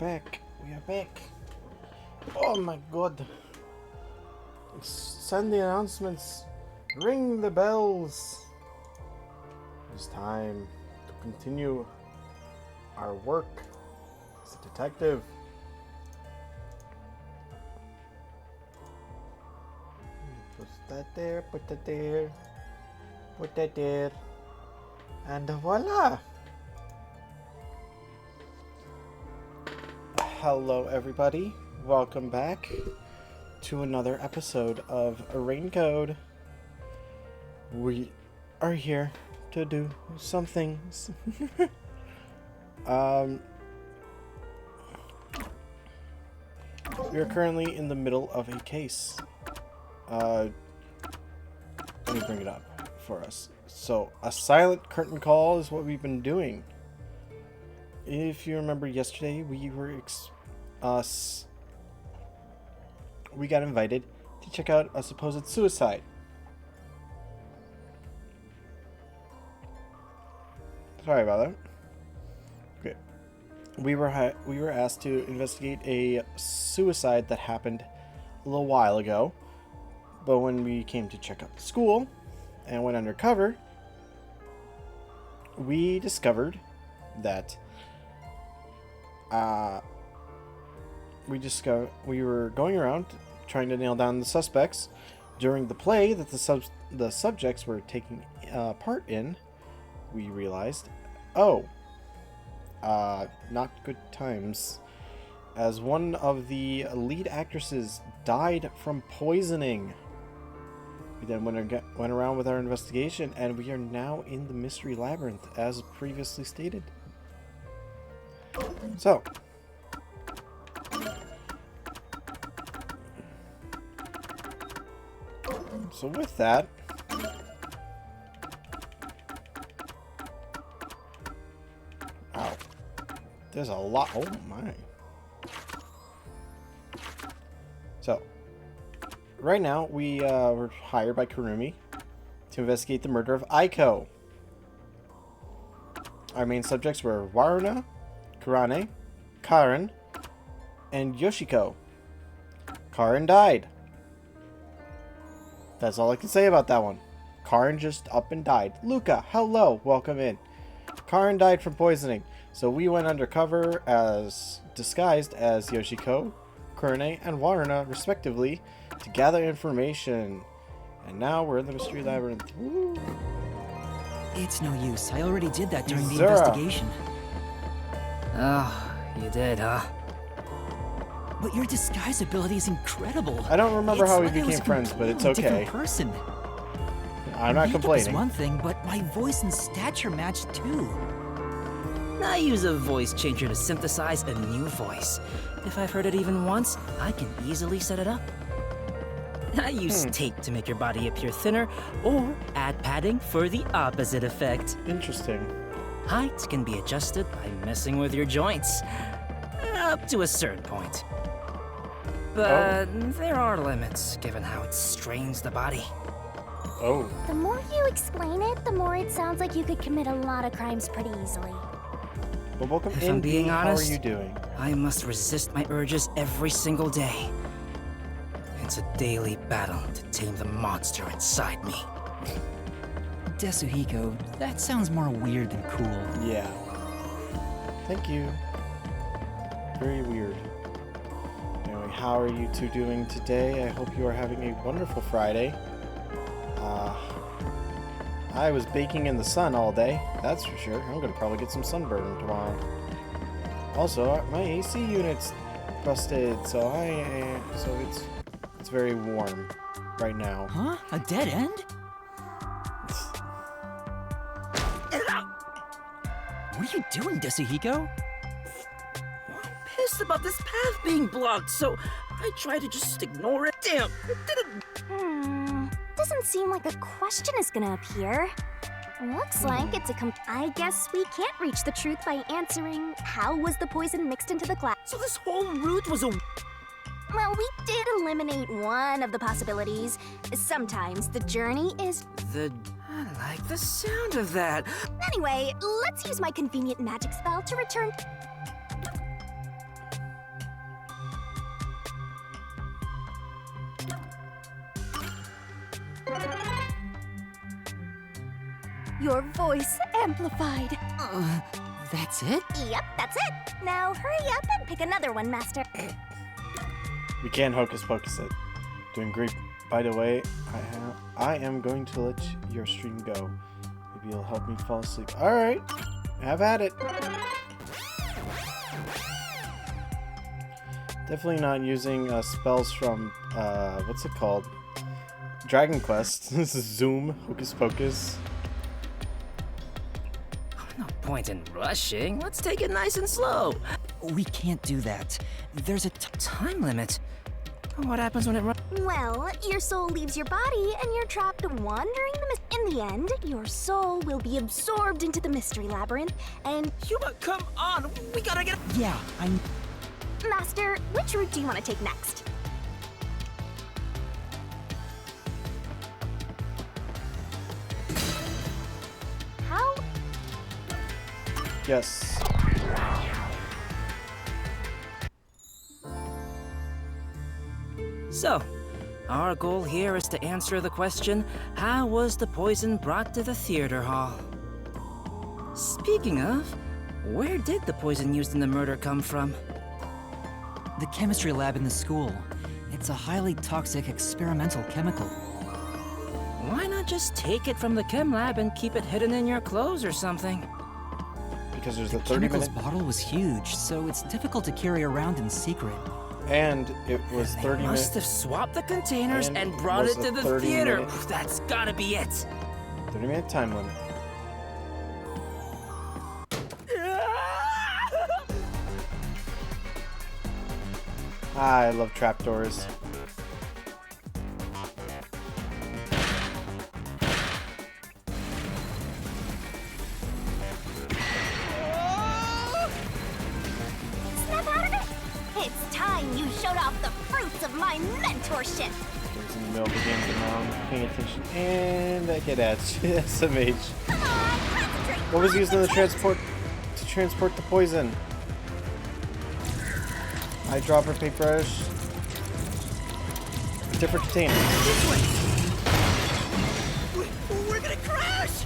back. We are back. Oh my god. Send the announcements. Ring the bells. It's time to continue our work as a detective. Put that there, put that there, put that there, and voila! Hello everybody, welcome back to another episode of Rain Code. We are here to do some things. We are currently in the middle of a case. Let me bring it up for us. So, a silent curtain call is what we've been doing. If you remember yesterday, we got invited to check out a supposed suicide. Sorry about that. Okay. We were asked to investigate a suicide that happened a little while ago. But when we came to check out the school and went undercover, we discovered that we were going around trying to nail down the suspects. During the play that the subjects were taking part in, we realized, not good times, as one of the lead actresses died from poisoning. We then went around with our investigation, and we are now in the mystery labyrinth, as previously stated. So with that, wow, there's a lot. Oh my. So right now we were hired by Kurumi to investigate the murder of Aiko. Our main subjects were Waruna, Kurane, Karen, and Yoshiko. Karen died. That's all I can say about that one. Karen just up and died. Luca, hello, welcome in. Karen died from poisoning, so we went undercover as disguised as Yoshiko, Kurane, and Waruna, respectively, to gather information. And now we're in the mystery labyrinth. Woo. It's no use. I already did that during the Zura. investigation. Oh, you did, huh? But your disguise ability is incredible. I don't remember how we like I was became a friends, but it's completely okay. different person. I'm not Makeup complaining. is one thing, but my voice and stature match too. I use a voice changer to synthesize a new voice. If I've heard it even once, I can easily set it up. I use tape to make your body appear thinner, or add padding for the opposite effect. Interesting. Height can be adjusted by messing with your joints, up to a certain point. But there are limits, given how it strains the body. Oh. The more you explain it, the more it sounds like you could commit a lot of crimes pretty easily. Well, welcome If in. I'm being honest, how are you doing? I must resist my urges every single day. It's a daily battle to tame the monster inside me. Desuhiko, that sounds more weird than cool. Yeah. Thank you. Very weird. Anyway, how are you two doing today? I hope you are having a wonderful Friday. I was baking in the sun all day, that's for sure. I'm gonna probably get some sunburn tomorrow. Also, my AC unit's busted, so it's very warm right now. Huh? A dead end? What are you doing, Desuhiko? I'm pissed about this path being blocked, so I try to just ignore it. Damn, it didn't. Doesn't seem like a question is gonna appear. Looks like it's I guess we can't reach the truth by answering how was the poison mixed into the glass. So this whole route was a... Well, we did eliminate one of the possibilities. Sometimes the journey is... I like the sound of that. Anyway, let's use my convenient magic spell to return... Your voice amplified. That's it? Yep, that's it. Now hurry up and pick another one, Master. We can't hocus pocus it. Doing great. By the way, I am going to let your stream go. Maybe you'll help me fall asleep. Alright. Have at it. Definitely not using spells from, what's it called? Dragon Quest. This is Zoom. Hocus Pocus. No point in rushing. Let's take it nice and slow. We can't do that. There's a Time limit. What happens when it runs? Well, your soul leaves your body and you're trapped wandering the In the end, your soul will be absorbed into the mystery labyrinth and... Yuma, come on! We gotta get... Yeah, I'm... Master, which route do you want to take next? How? Yes. So, our goal here is to answer the question, how was the poison brought to the theater hall? Speaking of, where did the poison used in the murder come from? The chemistry lab in the school. It's a highly toxic experimental chemical. Why not just take it from the chem lab and keep it hidden in your clothes or something? Because there's a The 30 chemicals minute... bottle was huge, so it's difficult to carry around in secret. And it was 30 Must minutes... have swapped the containers and brought was it to a the 30 theater. minute- That's gotta be it. 30-minute time limit. I love trapdoors. Snap out of it! It's time you showed off the fruits of my mentorship! There's in the middle of the game, but now I'm paying attention. And I get at SMH. Come on, concentrate! What was used in the transport to transport the poison? Eyedropper, paintbrush. Different container. This way! We're gonna crash!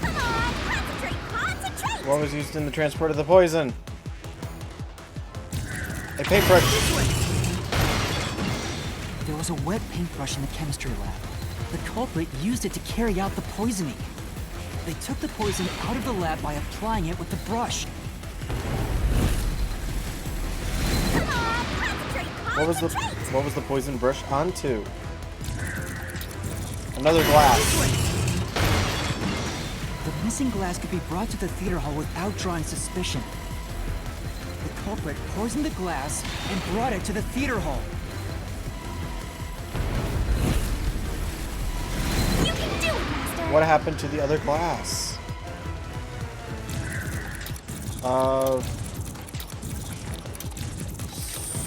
Come on, concentrate, concentrate! What was used in the transport of the poison? A paintbrush. There was a wet paintbrush in the chemistry lab. The culprit used it to carry out the poisoning. They took the poison out of the lab by applying it with the brush. Come on, concentrate, concentrate! What was the poison brush onto? Another glass. The missing glass could be brought to the theater hall without drawing suspicion. The culprit poisoned the glass and brought it to the theater hall. You can do it, Master! What happened to the other glass?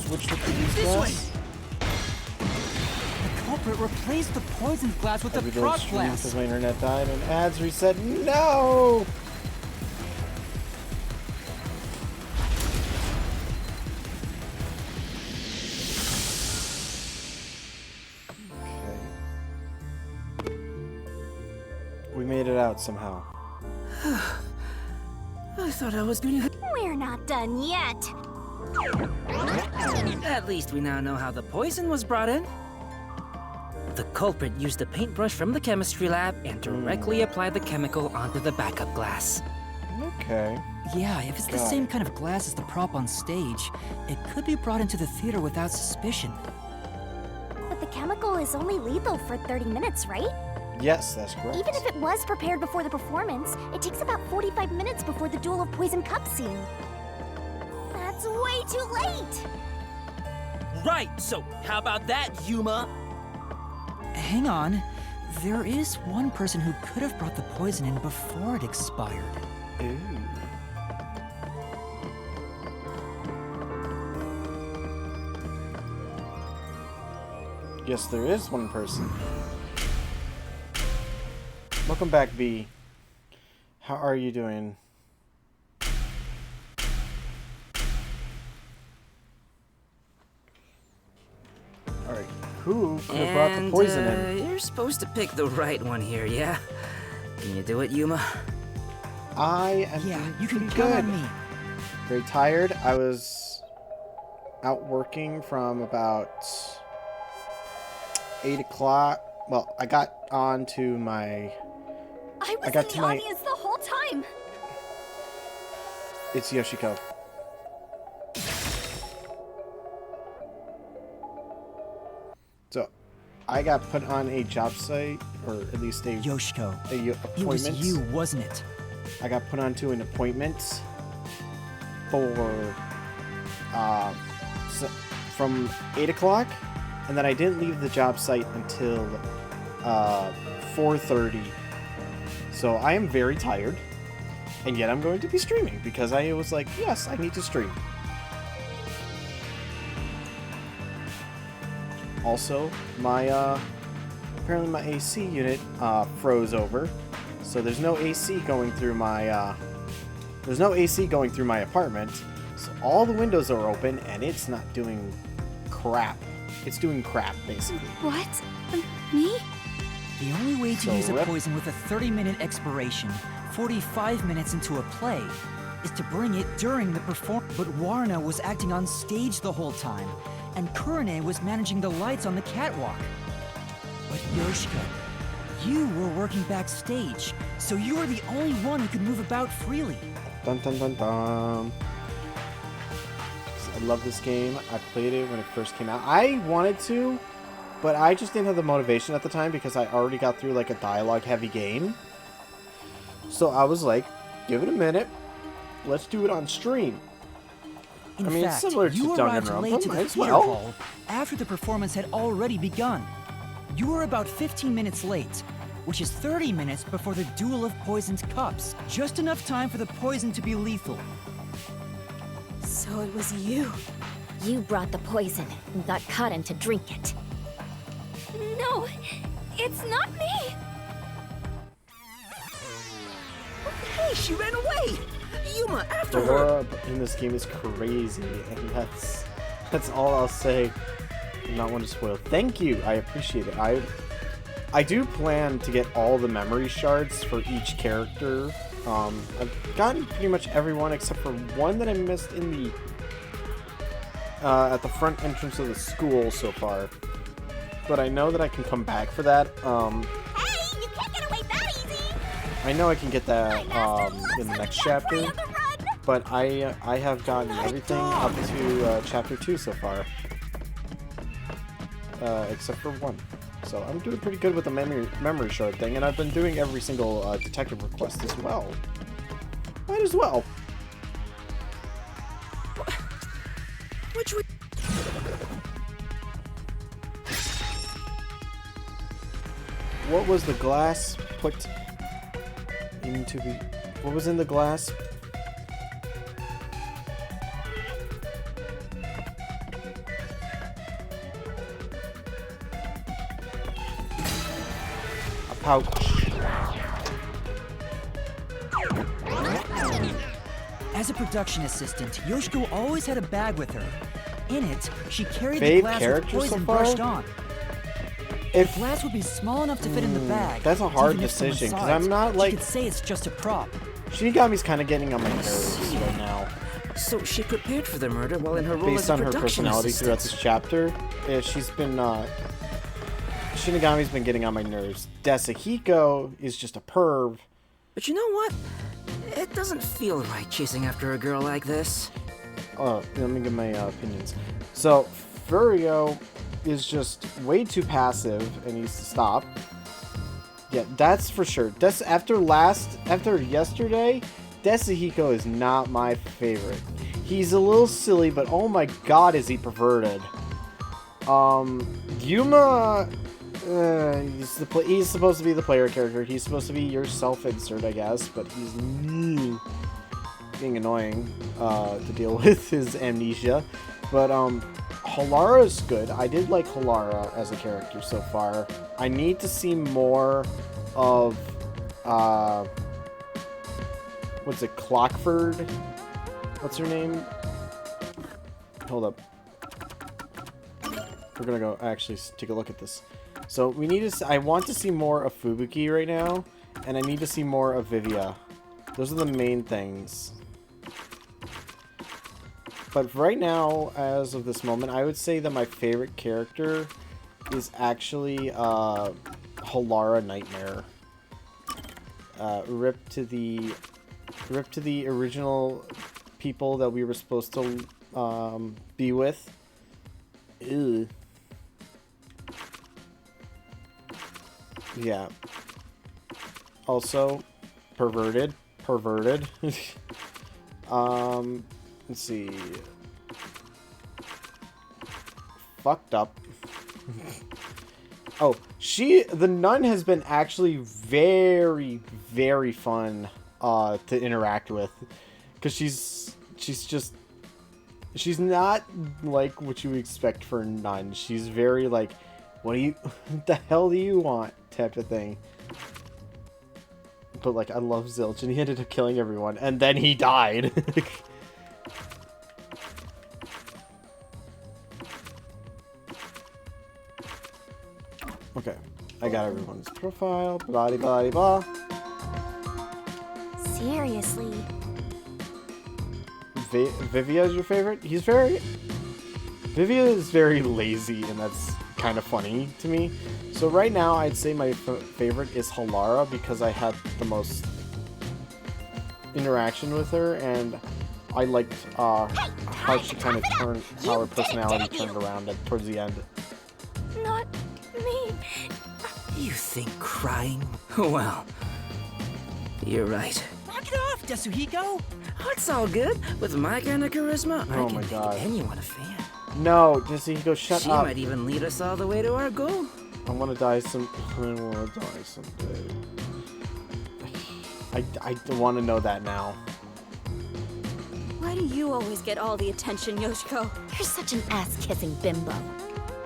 Switch with the used glass? The culprit replaced the poisoned glass with Every the day prop stream because glass. my internet died and ads reset. No! Okay. We made it out somehow. I thought I was gonna... We're not done yet! At least we now know how the poison was brought in. The culprit used a paintbrush from the chemistry lab and directly applied the chemical onto the backup glass. Okay. Yeah, if it's the Got same it. kind of glass as the prop on stage, it could be brought into the theater without suspicion. But the chemical is only lethal for 30 minutes, right? Yes, that's correct. Even if it was prepared before the performance, it takes about 45 minutes before the Duel of Poison Cup scene. That's way too late! Right, so how about that, Yuma? Hang on. There is one person who could have brought the poison in before it expired. Ooh. Yes, there is one person. Welcome back, B. How are you doing? Who could have brought the poison in? You're supposed to pick the right one here, yeah? Can you do it, Yuma? I am Yeah, doing you can pretty count good. on me. Very tired. I was out working from about 8 o'clock. Well, I got on to my... I was got in to the my- audience the whole time. It's Yoshiko. So, I got put on a job site, or at least a Yoshiko, it appointment. was you, wasn't it? I got put onto an appointment for from 8 o'clock, and then I didn't leave the job site until 4:30. So I am very tired, and yet I'm going to be streaming because I was like, yes, I need to stream. Also, my apparently my AC unit froze over, so there's no AC going through my apartment. So all the windows are open, and it's not doing crap. It's doing crap, basically. What? Me? The only way to So use a rip- poison with a 30-minute expiration, 45 minutes into a play, is to bring it during the performance. But Warna was acting on stage the whole time, and Kurane was managing the lights on the catwalk. But Yoshiko, you were working backstage, so you were the only one who could move about freely. Dun dun dun dun. I love this game. I played it when it first came out. I wanted to, but I just didn't have the motivation at the time because I already got through like a dialogue-heavy game. So I was like, give it a minute. Let's do it on stream. In I mean, it's fact, similar to you arrived Danganronpa, late to might the as theater well. hall after the performance had already begun. You were about 15 minutes late, which is 30 minutes before the duel of poisoned cups. Just enough time for the poison to be lethal. So it was you. You brought the poison and got Kaden to drink it. No, it's not me. Hey, she ran away! Yuma, after The her! lore in this game is crazy, and that's all I'll say. I'm not one to spoil. Thank you, I appreciate it. I do plan to get all the memory shards for each character. I've gotten pretty much everyone except for one that I missed in the at the front entrance of the school so far. But I know that I can come back for that. Hey, you can't get away that easy. I know I can get that in the next chapter. But I have gotten everything up to chapter 2 so far. Except for one. So I'm doing pretty good with the memory shard thing, and I've been doing every single detective request as well. Might as well. Which we... What was the glass put into the... What was in the glass? A pouch. As a production assistant, Yoshiko always had a bag with her. In it, she carried the Fave glass with character so poison far? brushed on. If Glass would be small enough to fit in the bag. that's a so hard even if someone decision, saw 'cause it, I'm not, she like- could say it's just a prop. Shinigami's kind of getting on my nerves right now. So she prepared for the murder while in her role Based as a on her production personality throughout assistant. this chapter, she's been Shinigami's been getting on my nerves. Desahiko is just a perv. But you know what? It doesn't feel right chasing after a girl like this. Let me give my opinions. So Furio is just way too passive and needs to stop. Yeah, that's for sure. After yesterday, Desahiko is not my favorite. He's a little silly, but oh my god, is he perverted. Yuma, he's supposed to be the player character. He's supposed to be your self-insert, I guess, but he's being annoying to deal with his amnesia. But Halara is good. I did like Halara as a character so far. I need to see more of what's it, Clockford? What's her name? Hold up. we're gonna go actually take a look at this. So we need to. I want to see more of Fubuki right now, and I need to see more of Vivia. Those are the main things. But right now, as of this moment, I would say that my favorite character is actually Halara Nightmare. Rip to the original people that we were supposed to be with. Ew. Yeah. Also, perverted. Let's see. Fucked up. Oh, the nun has been actually very, very fun to interact with, because she's not like what you expect for a nun. She's very like, what the hell do you want type of thing. But like, I love Zilch, and he ended up killing everyone, and then he died. Okay, I got everyone's profile, blah blah blah. Seriously. Vivia is your favorite? Vivia is very lazy, and that's kind of funny to me. So right now, I'd say my favorite is Halara, because I had the most interaction with her, and I liked how she kind of turned, how her personality turned around towards the end. Not me. You think crying? Well, you're right. Knock it off, Yasuhiko! Oh, it's all good. With my kind of charisma, Oh I my can God. make anyone a fan. No, Yasuhiko, shut She up. might even lead us all the way to our goal. I want to die someday. I want to know that now. Why do you always get all the attention, Yoshiko? You're such an ass-kissing bimbo.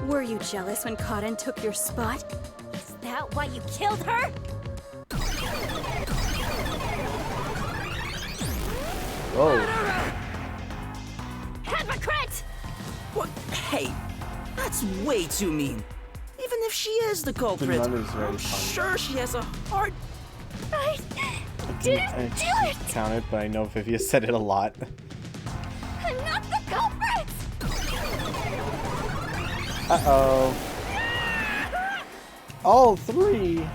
Were you jealous when Karen took your spot? Is that why you killed her? Whoa. Hypocrite! What? Hey, that's way too mean. Even if she is the culprit, nun is very I'm fun. sure she has a heart. I didn't I do it! counted, but I know Vivia said it a lot. I'm not the culprit! Uh-oh. All three.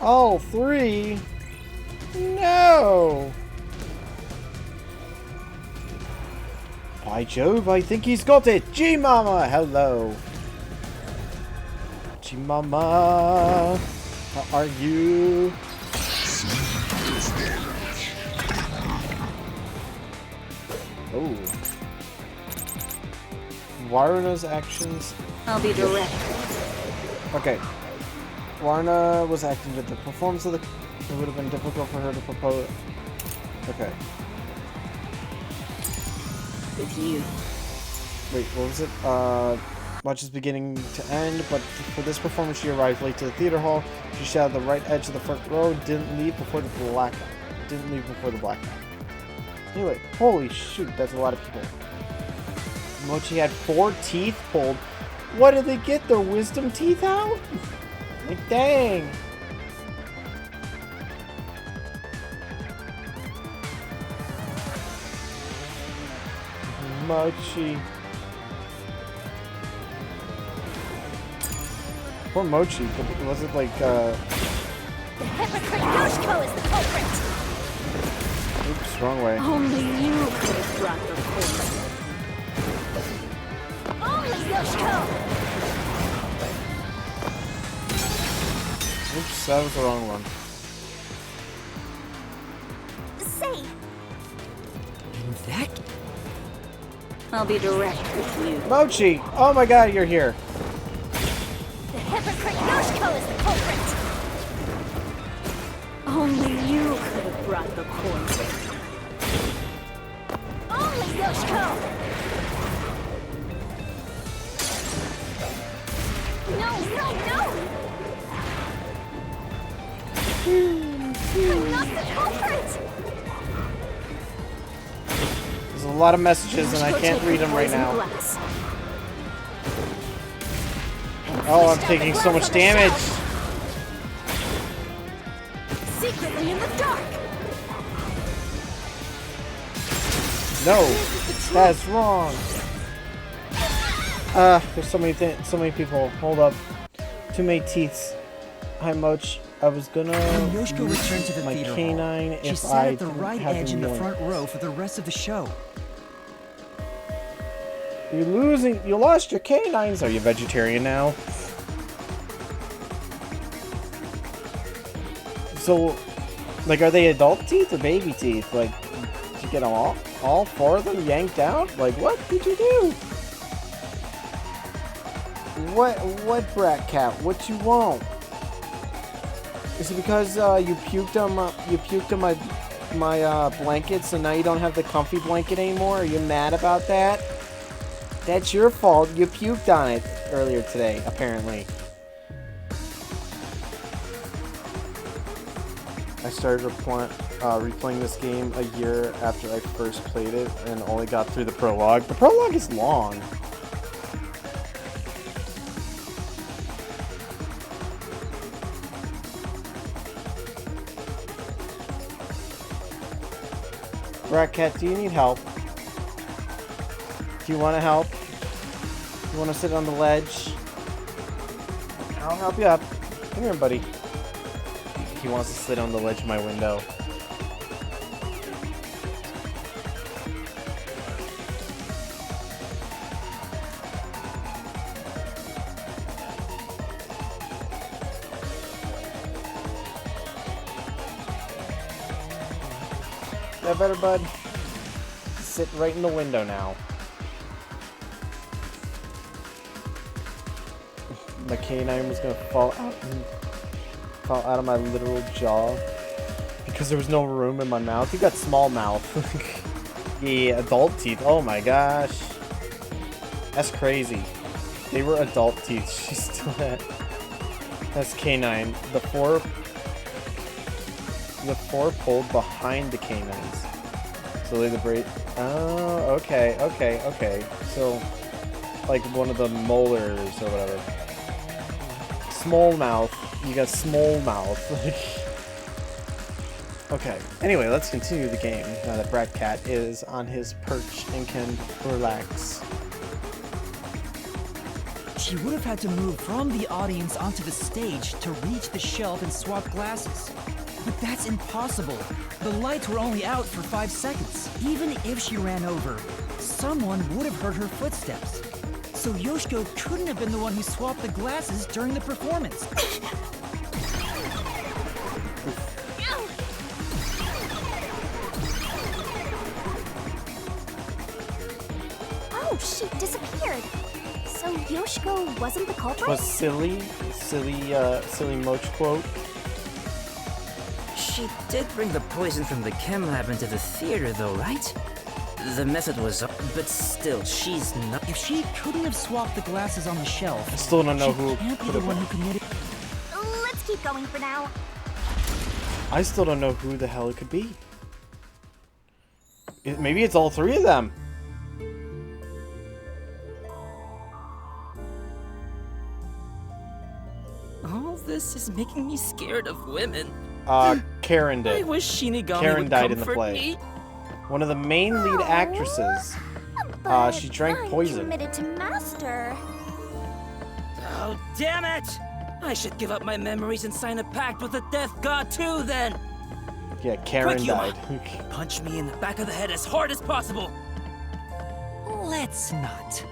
All three? No! By Jove, I think he's got it! G-Mama, hello! G-Mama, how are you? Oh. Warna's actions. I'll be direct. Okay. Warna was acting at the performance of the. It would have been difficult for her to propose. Okay. With you. Wait, what was it? Much is beginning to end, but for this performance she arrived late to the theater hall. She sat at the right edge of the front row, didn't leave before the blackout. Anyway, holy shoot, that's a lot of people. Mochi had 4 teeth pulled. What did they get? Their wisdom teeth out? Like, dang. Mochi. Poor Mochi. Was it like, The hypocrite Yoshiko is the culprit! oops, wrong way. Only you could have brought the poison. Only Yoshiko! Oops, that was the wrong one. Say, That? I'll be direct with you. Mochi! Oh my god, you're here. The hypocrite Yoshiko is the culprit! Only you could have brought the poison. Only Yoshiko! No, no, no! I'm not the culprit! There's a a lot of messages and I Yoshiko, can't take read the them right poison now. glass. Oh, I'm Flushed out taking the so glass much on the damage. shelf. Secretly in the dark. No, that's wrong. There's so many people. Hold up. Too many teeths. Hi, Moch. I was gonna When Yoshiko use returned to the my theater canine hall, she if sat I at the didn't right have edge in the yoinks. front row for the rest of the show. You're losing. You lost your canines. Are you vegetarian now? So, like, are they adult teeth or baby teeth? Like, did you get them all four of them yanked out? Like, what did you do? What, Brat Cat? What you want? Is it because you puked on my blanket, so now you don't have the comfy blanket anymore? Are you mad about that? That's your fault. You puked on it earlier today, apparently. I started replaying this game a year after I first played it and only got through the prologue. The prologue is long. Rat Cat, do you need help? Do you want to help? You want to sit on the ledge? I'll help you up. Come here, buddy. He wants to sit on the ledge of my window. That better, bud? Sit right in the window now. My canine was gonna fall out of my literal jaw because there was no room in my mouth. You got small mouth. Yeah, adult teeth. Oh my gosh, that's crazy. They were adult teeth. She still had. That's canine. The four pulled behind the canines. So they braid. Oh, okay. So, like one of the molars or whatever. Small mouth. You got small mouth. Okay. Anyway, let's continue the game now that Brat Cat is on his perch and can relax. She would have had to move from the audience onto the stage to reach the shelf and swap glasses. But that's impossible. The lights were only out for 5 seconds. Even if she ran over, someone would have heard her footsteps. So Yoshiko couldn't have been the one who swapped the glasses during the performance. Oh, she disappeared. So Yoshiko wasn't the culprit? Was silly Moch quote. She did bring the poison from the chem lab into the theater, though, right? The method was, but still, she's not. If she couldn't have swapped the glasses on the shelf, I still don't know she who can't be could the have one been. who committed. Let's keep going for now. I still don't know who the hell it could be. Maybe it's all three of them. All this is making me scared of women. Karen I did. wish Shinigami Karen would died in the comfort play. me. One of the main lead actresses. But She drank I'm poison. committed to Master. Oh, damn it! I should give up my memories and sign a pact with the Death God too, then! Yeah, Karen Quick, died. Punch me in the back of the head as hard as possible! Let's not.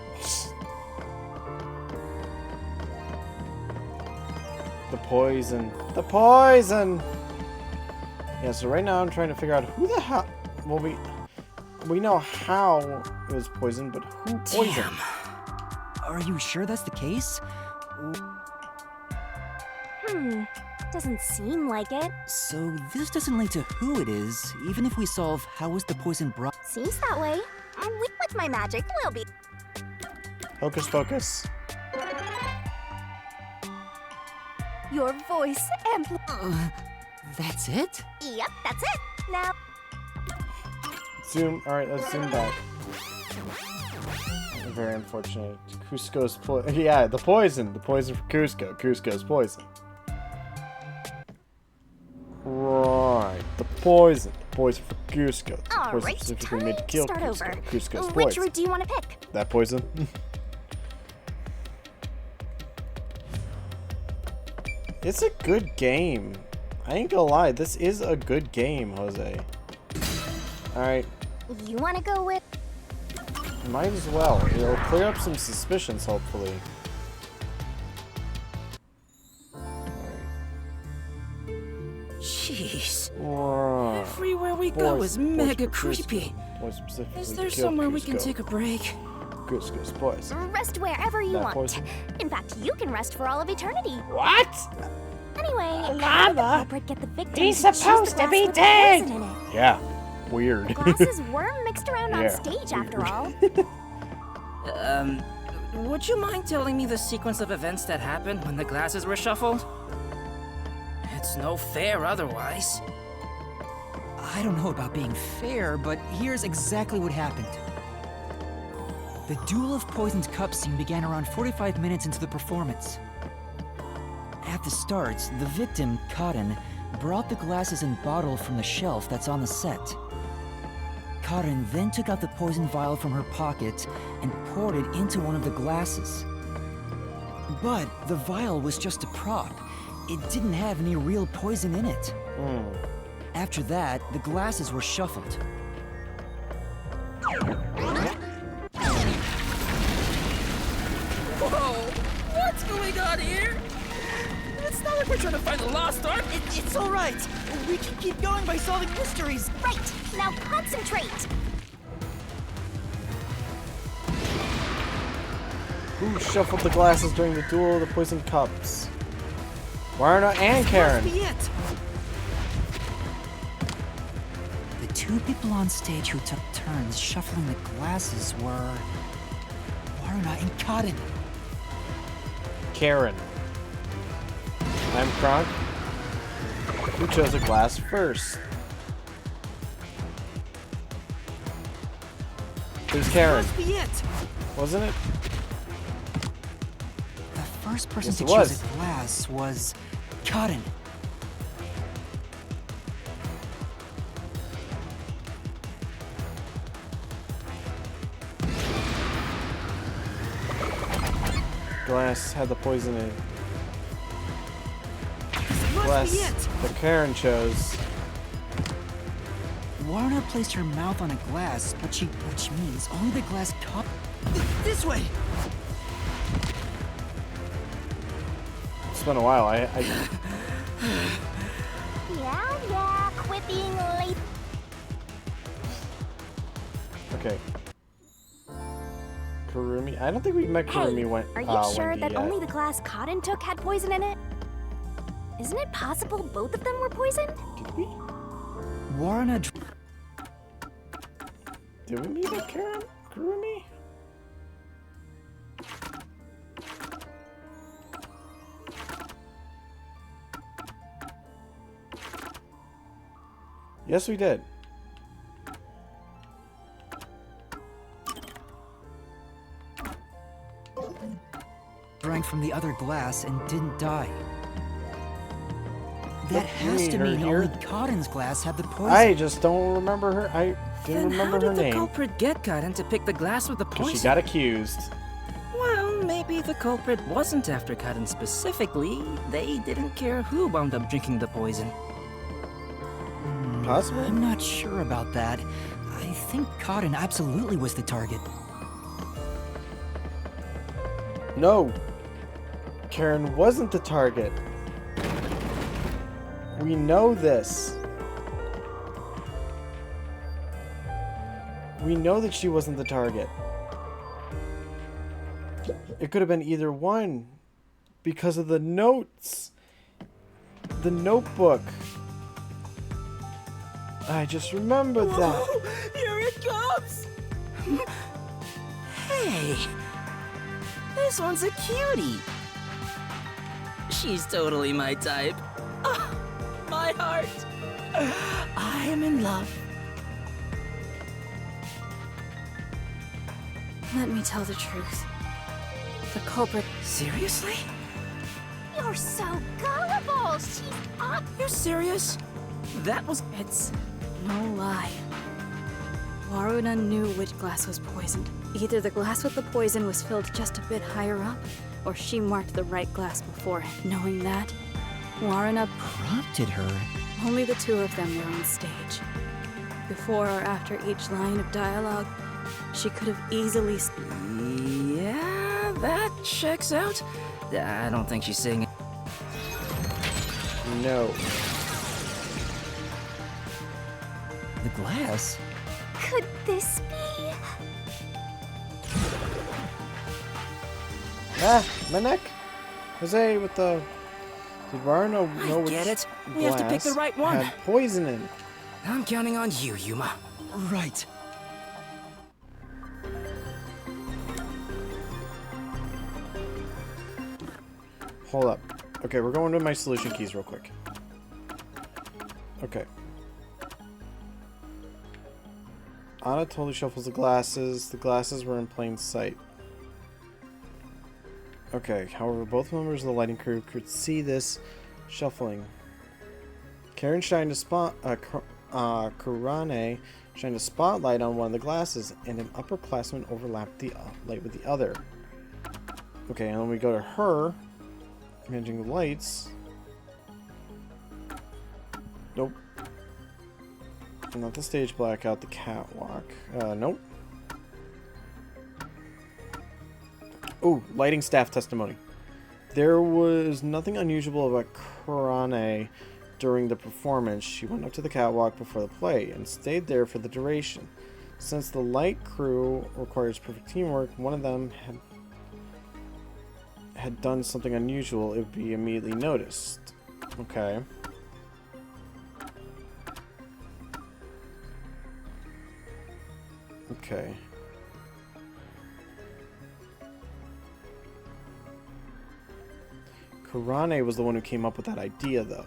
The poison. The poison! Yeah, so right now I'm trying to figure out who the hell... Well, we know how it was poisoned, but who poisoned? Damn. Are you sure that's the case? Doesn't seem like it. So this doesn't lead to who it is, even if we solve how was the poison brought. Seems that way. With my magic, we'll be... Hocus Pocus. Your voice amplified. That's it? Yep, that's it. Now, Zoom. Alright, let's zoom back. Very unfortunate. Cusco's yeah, the poison. The poison for Cusco. Cusco's poison. Right. The poison. The poison for Cusco. The poison Alright, specifically time made to to kill start Cusco. over. Cusco's Which poison. route do you want to pick? That poison? It's a good game. I ain't gonna lie, this is a good game, Jose. Alright, You want to go with... might as well. It'll clear up some suspicions, hopefully. Jeez. Right. Everywhere we go is mega creepy. Poison specifically Is to there kill somewhere we can Cusco. take a break? Cusco's poison. Rest wherever you That want. poison? In fact, you can rest for all of eternity. What? Anyway, how did the culprit get the victim He's to choose the supposed to glass be with the dead. poison in it? Yeah. Weird. Glasses were mixed around on Yeah, stage, after all. Would you mind telling me the sequence of events that happened when the glasses were shuffled? It's no fair otherwise. I don't know about being fair, but here's exactly what happened. The Duel of Poisoned Cups scene began around 45 minutes into the performance. At the start, the victim, Karen, brought the glasses and bottle from the shelf that's on the set. Karen then took out the poison vial from her pocket and poured it into one of the glasses. But the vial was just a prop. It didn't have any real poison in it. After that, the glasses were shuffled. Whoa! What's going on here? It's not like we're trying to find the lost art. It's all right. We can keep going by solving mysteries. Right, now concentrate. Who shuffled the glasses during the Duel of the Poison Cups? Warna and Karen. Must be it. The two people on stage who took turns shuffling the glasses were Warna and Karen. Karen. I'm Kronk. Who chose a glass first? It was Karen, Must be it. wasn't it? The first person Yes, to it choose was. a glass was Karen. Glass had the poison in it. Must Glass be it. that Karen chose. Warna placed her mouth on a glass, which means only the glass cup. This way. It's been a while. Yeah, quit being late. Okay. Kurumi. I don't think we met Kurumi Hey, when. are you sure Wendy that yet. only the glass Cotton took had poison in it? Isn't it possible both of them were poisoned? Did we? Warna. Did we meet at Karen? Kurumi? Yes, we did. Drank from the other glass and didn't die. That What, has you to mean mean her only here? Cotton's glass had the poison. I just don't remember her. I didn't Then how remember her did the name culprit get Karen to pick the glass with the because poison? she got accused. Well, maybe the culprit wasn't after Karen specifically. They didn't care who wound up drinking the poison. Possibly. I'm not sure about that. I think Cotton absolutely was the target. No. Karen wasn't the target. We know this. We know that she wasn't the target. It could have been either one because of the notes. The notebook. I just remembered that. Here it comes! Hey! This one's a cutie! She's totally my type. Ah, my heart! I am in love. Let me tell the truth. The culprit. Seriously? You're so gullible. She's up. You serious? That was... It's no lie. Waruna knew which glass was poisoned. Either the glass with the poison was filled just a bit higher up, or she marked the right glass beforehand. Knowing that, Waruna Prompted her. only the two of them were on stage. Before or after each line of dialogue, she could have easily. Yeah, that checks out. I don't think she's saying it. No. The glass? Could this be? Ah, my neck. Jose with the... Did Waruna know I which get it. We have to pick the glass right one. had poison in? I'm counting on you, Yuma. Right. Hold up. Okay, we're going to my solution keys real quick. Okay. Anna totally shuffles the glasses. The glasses were in plain sight. Okay, however, both members of the lighting crew could see this shuffling. Karen shined a Kurane shined a spotlight on one of the glasses, and an upperclassman overlapped the light with the other. Okay, and then we go to her, managing the lights. Nope. Not the stage blackout, the catwalk. Nope. Oh, lighting staff testimony. There was nothing unusual about Kurane during the performance. She went up to the catwalk before the play and stayed there for the duration. Since the light crew requires perfect teamwork, one of them had done something unusual, it would be immediately noticed. Okay. Okay. Kurane was the one who came up with that idea, though.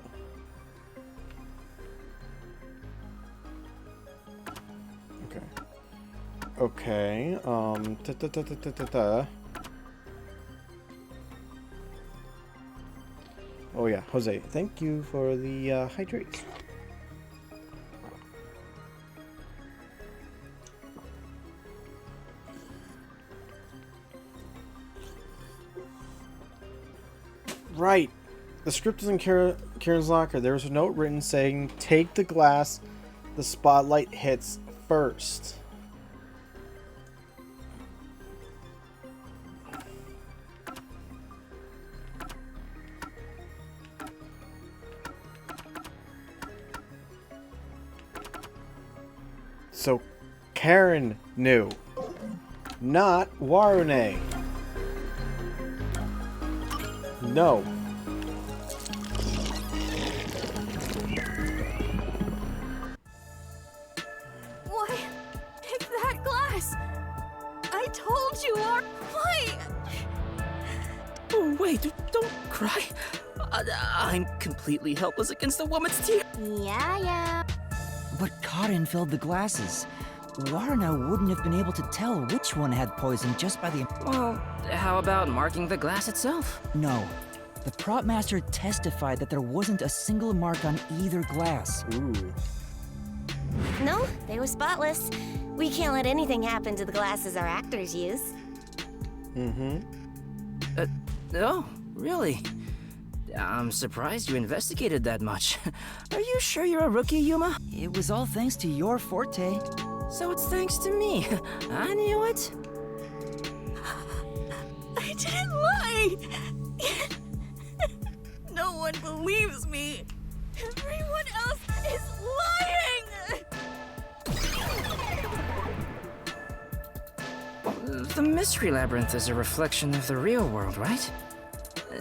Okay. Okay. Oh yeah, Jose. Thank you for the hydrate. Right. The script is in Karen's locker. There was a note written saying, "Take the glass the spotlight hits first." So Karen knew, not Warune. No. Why? Take that glass! I told you, why? Oh, wait, don't cry. I'm completely helpless against the woman's tears. Yeah. But Karin filled the glasses. Waruna wouldn't have been able to tell which one had poison just by the... Well, how about marking the glass itself? No. The prop master testified that there wasn't a single mark on either glass. Ooh. No, they were spotless. We can't let anything happen to the glasses our actors use. Mm-hmm. Oh, really? I'm surprised you investigated that much. Are you sure you're a rookie, Yuma? It was all thanks to your forte. So it's thanks to me. I knew it. I didn't lie! No one believes me! Everyone else is lying! The Mystery Labyrinth is a reflection of the real world, right?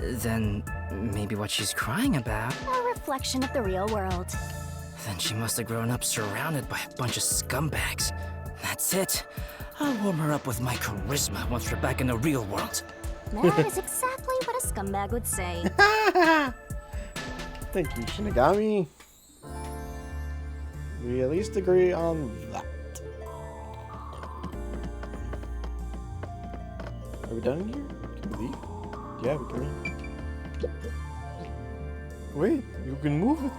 Then maybe what she's crying about... A reflection of the real world. Then she must have grown up surrounded by a bunch of scumbags. That's it. I'll warm her up with my charisma once we're back in the real world. That is exactly what a scumbag would say. Thank you, Shinigami. We at least agree on that. we done in here? Can we leave? Yeah, we can leave. Wait, you can move it.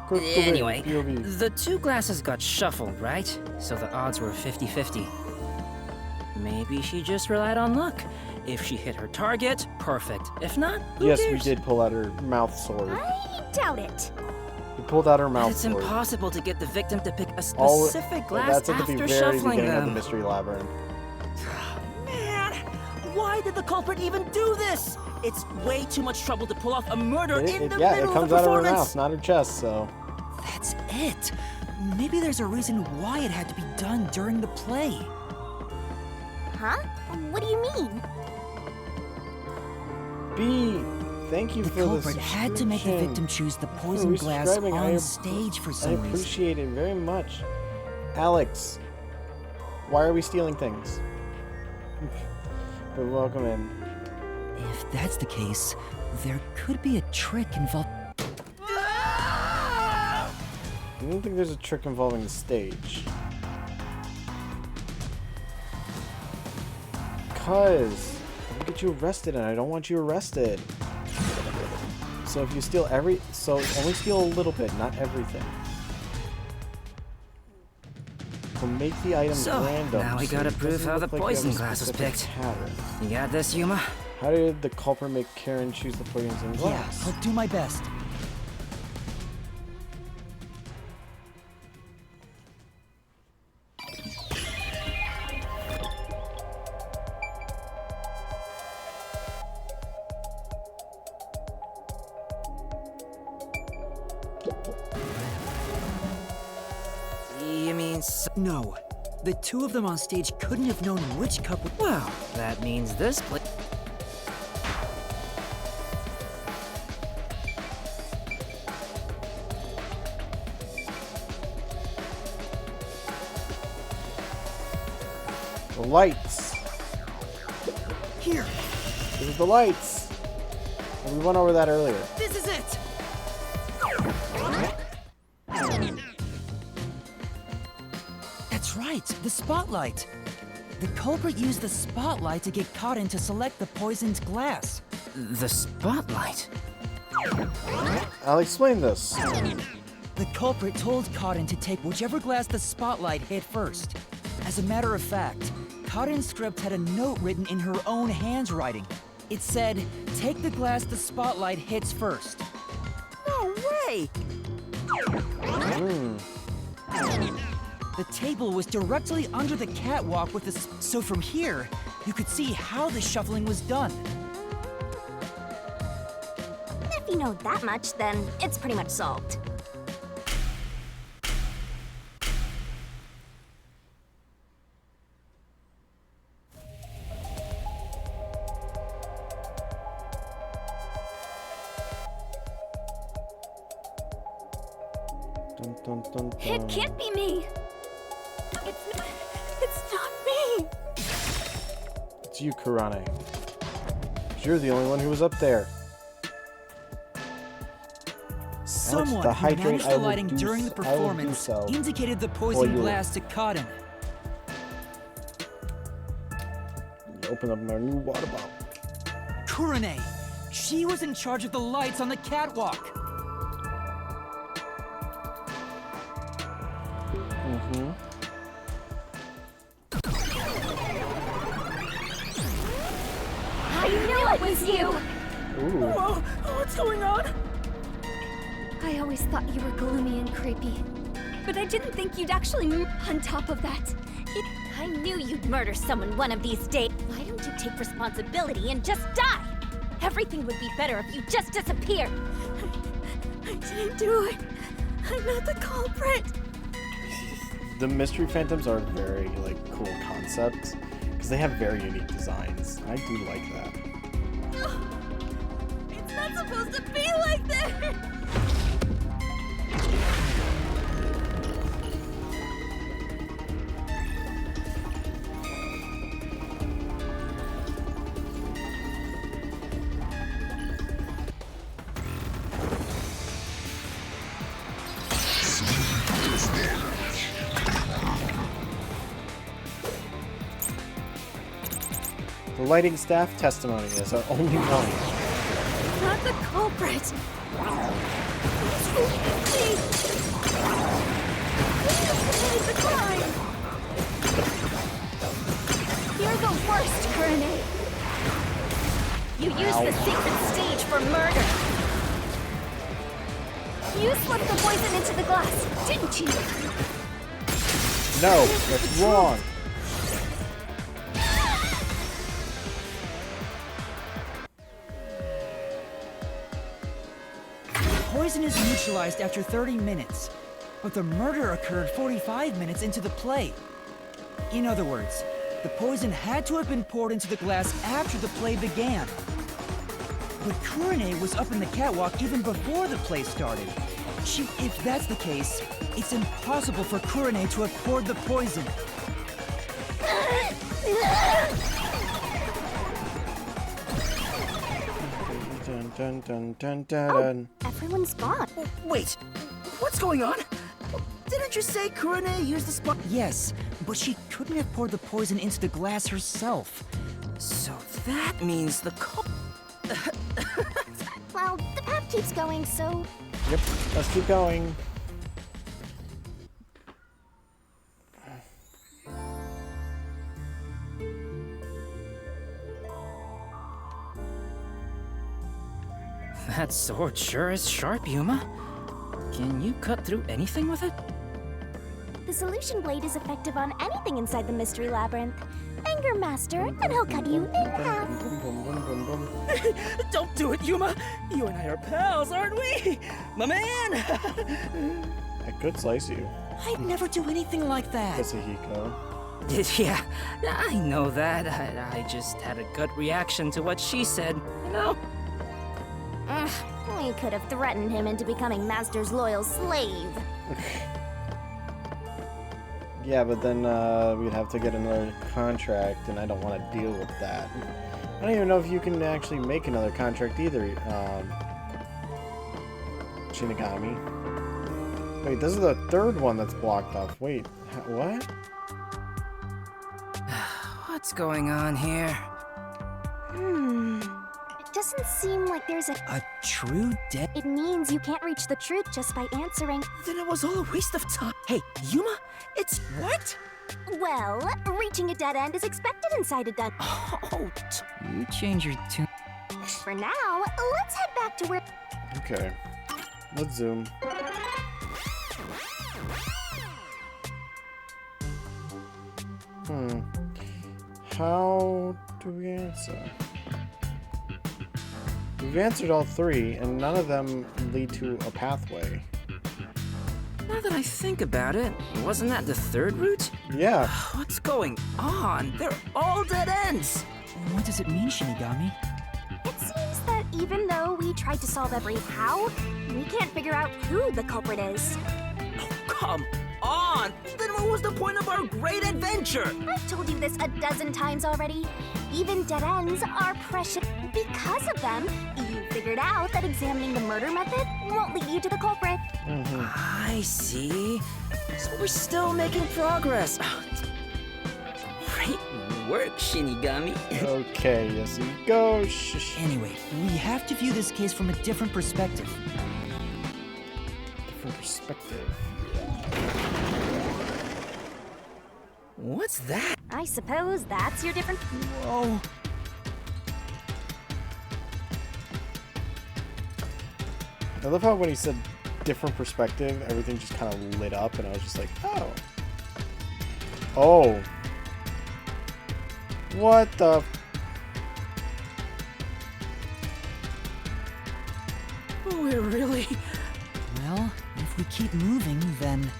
Click the way, Anyway, POV. the two glasses got shuffled, right? So the odds were 50-50. Maybe she just relied on luck. If she hit her target, perfect. If not, who Yes, cares? we did pull out her mouth sword. I doubt it. We pulled out her But mouth it's sword. impossible to get the victim to pick a All- specific glass That's at the after very shuffling beginning of the them. mystery labyrinth. Man, why did the culprit even do this? It's way too much trouble to pull off a murder in the Yeah, middle it comes of a out of her performance. mouth, not her chest, so. That's it. Maybe there's a reason why it had to be done during the play. Huh? What do you mean? B, thank you The for the culprit had to make the subscription. victim choose the poison glass Resubscribing, on I stage for I some reason. appreciate it very much. Alex, why are we stealing things? But welcome in. If that's the case, there could be a trick involved. I don't think there's a trick involving the stage. Cause I'll get you arrested and I don't want you arrested. So if you steal only steal a little bit, not everything. So make the items So, random. now we so gotta it prove doesn't how look the like you have a poison glass was specific picked. pattern. You got this, Yuma? How did the culprit make Karen choose the poison Yeah, glass? I'll do my best. You mean No, the two of them on stage couldn't have known which cup would. well, that means this place. The lights. Here, This is the lights. And we went over that earlier. this is it. That's right, the spotlight. The culprit used the spotlight to get caught in to select the poisoned glass. The spotlight. I'll explain this. The culprit told Cotton to take whichever glass the spotlight hit first. As a matter of fact, Cotton's script had a note written in her own handwriting. It said, "Take the glass the spotlight hits first." No way! The table was directly under the catwalk with the so from here, you could see how the shuffling was done. If you know that much, then it's pretty much solved. Dun, dun, dun, It dun. can't be me. It's not me. It's you, Kurane. 'Cause you're the only one who was up there. Someone the who hydrate managed I the will lighting do during the s- I will do performance so. indicated the Or poison you- glass to Cotton. Open up my new water bottle. Kurane. She was in charge of the lights on the catwalk. Mm-hmm. I knew it was you. Ooh. Oh, what's going on? I always thought you were gloomy and creepy, but I didn't think you'd actually. On top of that, I knew you'd murder someone one of these days. Why don't you take responsibility and just die? Everything would be better if you just disappeared. I didn't do it. I'm not the culprit. The mystery phantoms are very cool concepts because they have very unique designs. I do like that. It's not supposed to be like this. The lighting staff testimony is our only one. Not the culprit. Please. Please the crime. You're the worst, Kurene. You used the secret stage for murder. You slipped the poison into the glass, didn't you? No, that's wrong. Poison is neutralized after 30 minutes, but the murder occurred 45 minutes into the play. In other words, the poison had to have been poured into the glass after the play began. But Kurene was up in the catwalk even before the play started. If that's the case, it's impossible for Kurene to have poured the poison. Dun, dun, dun, dun, dun. Everyone's gone. Wait, what's going on? Didn't you say Kurene used the spot? Yes, but she couldn't have poured the poison into the glass herself. So that means the Well, the path keeps going, so Yep, let's keep going. That sword sure is sharp, Yuma. Can you cut through anything with it? the solution blade is effective on anything inside the mystery labyrinth. Anger Master, and he'll cut you in half. Don't do it, Yuma! You and I are pals, aren't we? My man! I could slice you, I'd never do anything like that. Katsuhiko. Yeah, I know that. I just had a gut reaction to what she said, you know? Ugh, we could have threatened him into becoming Master's loyal slave. Yeah, but then we'd have to get another contract, and I don't want to deal with that. I don't even know if you can actually make another contract either, Shinigami. Wait, this is the third one that's blocked off. Wait, what? What's going on here? It doesn't seem like there's a... A true debt? It means you can't reach the truth just by answering. Then it was all a waste of time. Hey, Yuma, it's what? Well, reaching a dead end is expected inside a dungeon. Oh, You change your tune. For now, let's head back to where... Okay, let's zoom. How do we answer? We've answered all three, and none of them lead to a pathway. now that I think about it, wasn't that the third route? Yeah, What's going on? They're all dead ends! What does it mean, Shinigami? It seems that even though we tried to solve every how, we can't figure out who the culprit is. Come on! Then what was the point of our great adventure? I've told you this a dozen times already. Even dead ends are precious. Because of them, you figured out that examining the murder method won't lead you to the culprit. I see. So we're still making progress. Great work, Shinigami. okay, yes you go. Shh. Anyway, we have to view this case from a different perspective. Different perspective. What's that? I suppose that's your different... Whoa. I love how when he said different perspective, everything just kind of lit up, and I was just like, oh. Oh. What the... We're really... Well, if we keep moving, then...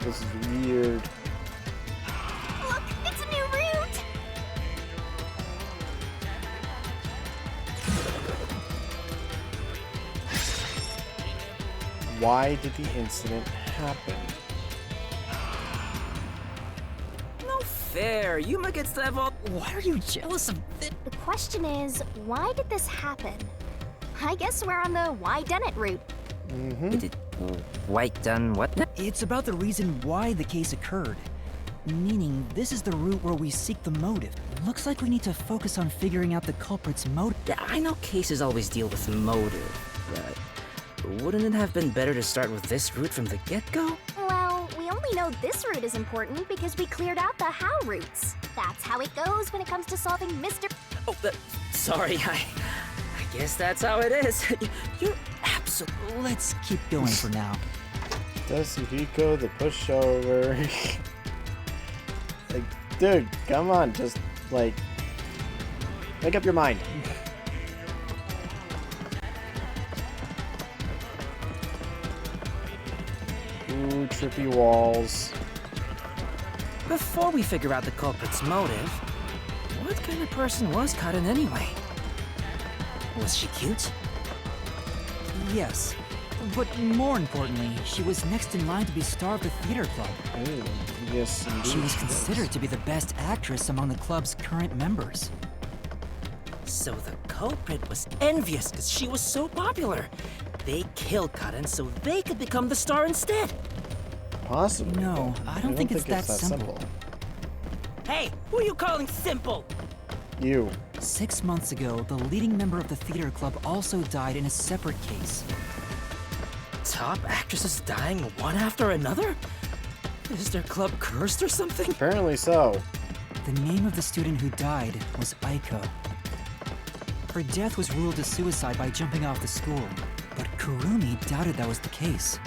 This is weird. Look, it's a new route! Why did the incident happen? No fair. Yuma gets to have all... Why are you jealous of this? The question is, why did this happen? I guess we're on the Why Done It route. Did White done what now? It's about the reason why the case occurred. Meaning, this is the route where we seek the motive. Looks like we need to focus on figuring out the culprit's motive. Yeah, I know cases always deal with motive, but wouldn't it have been better to start with this route from the get-go? Well, we only know this route is important because we cleared out the how routes. That's how it goes when it comes to solving Mr. Oh, sorry, I guess that's how it is. You're absolutely... Let's keep going for now. Yasuhiko, the pushover. Like, dude, come on, just, like, make up your mind. Ooh, trippy walls. Before we figure out the culprit's motive, what kind of person was Karin anyway? Was she cute? Yes. But more importantly, she was next in line to be star of the theater club. Ooh, yes, indeed. She was considered to be the best actress among the club's current members. So the culprit was envious because she was so popular. They killed Karin so they could become the star instead. Possibly. No, I don't think it's that simple. Hey, who are you calling simple? You. 6 months ago, the leading member of the theater club also died in a separate case. Top actresses dying one after another? Is their club cursed or something? Apparently so. The name of the student who died was Aiko. Her death was ruled a suicide by jumping off the school, but Kurumi doubted that was the case.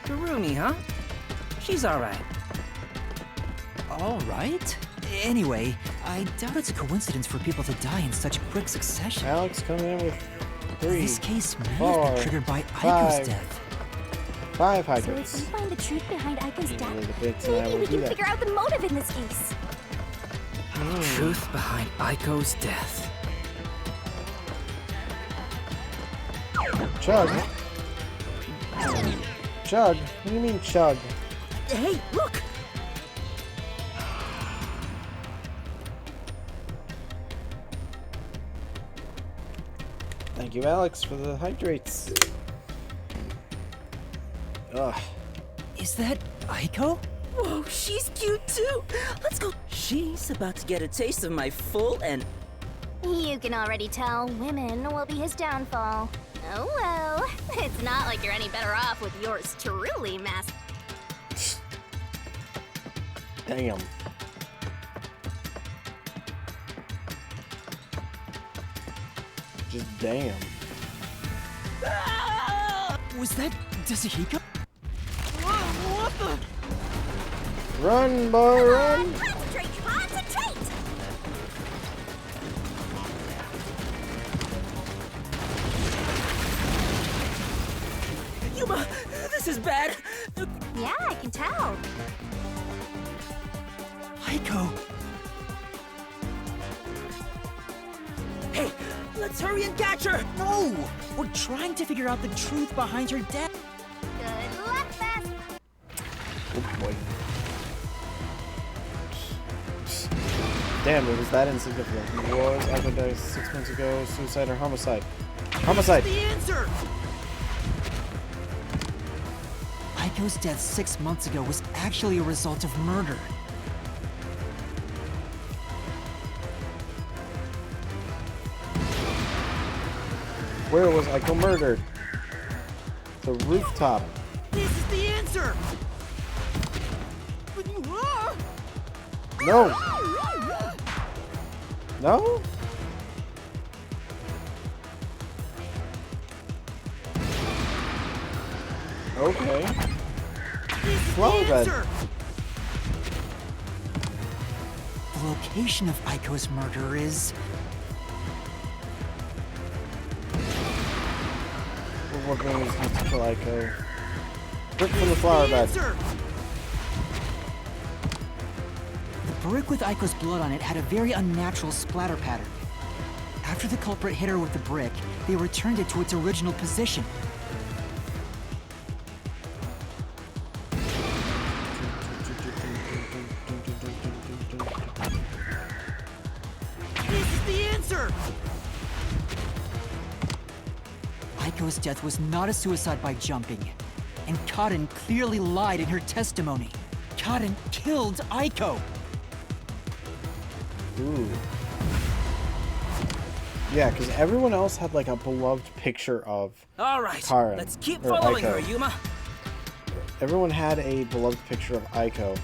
Kurumi, huh? She's alright. All right. Anyway, I doubt it's a coincidence for people to die in such quick succession. Alex coming in with 3, This case may have 4, been triggered by 5. Aiko's death. 5 So if hydrants. we find the truth behind Aiko's Need a little death, bit, and I maybe will we do can that. figure out the motive in this case. Truth behind Aiko's death. Chug. Chug? What do you mean chug? Hey, look! Thank you, Alex, for the hydrates. Ugh. Is that Aiko? Whoa, she's cute too! Let's go! She's about to get a taste of my full and... You can already tell women will be his downfall. Oh well, it's not like you're any better off with yours truly, Master. Damn. Just damn. Was that Yasuhiko? What the... Run, boy, run! Concentrate! Concentrate! Yuma, this is bad! Yeah, I can tell. Aiko! Hey, let's hurry and catch her! No! We're trying to figure out the truth behind her death. Good luck, Beth. Oh boy. Damn, it was that insignificant. Was Aiko died 6 months ago? Suicide or homicide? Homicide! The answer! Aiko's death 6 months ago was actually a result of murder. Where was Aiko murdered? The rooftop. This is the answer! No! No? Okay. Flower bed. The location of Aiko's murder is... We're going to have to kill Aiko. Brick from the flower bed. The brick with Aiko's blood on it had a very unnatural splatter pattern. After the culprit hit her with the brick, they returned it to its original position. This is the answer! Aiko's death was not a suicide by jumping. And Kaden clearly lied in her testimony. Kaden killed Aiko! Ooh. Yeah, because everyone else had like a beloved picture of All right, Karen, let's keep or following Aiko. her, Yuma. Everyone had a beloved picture of Aiko.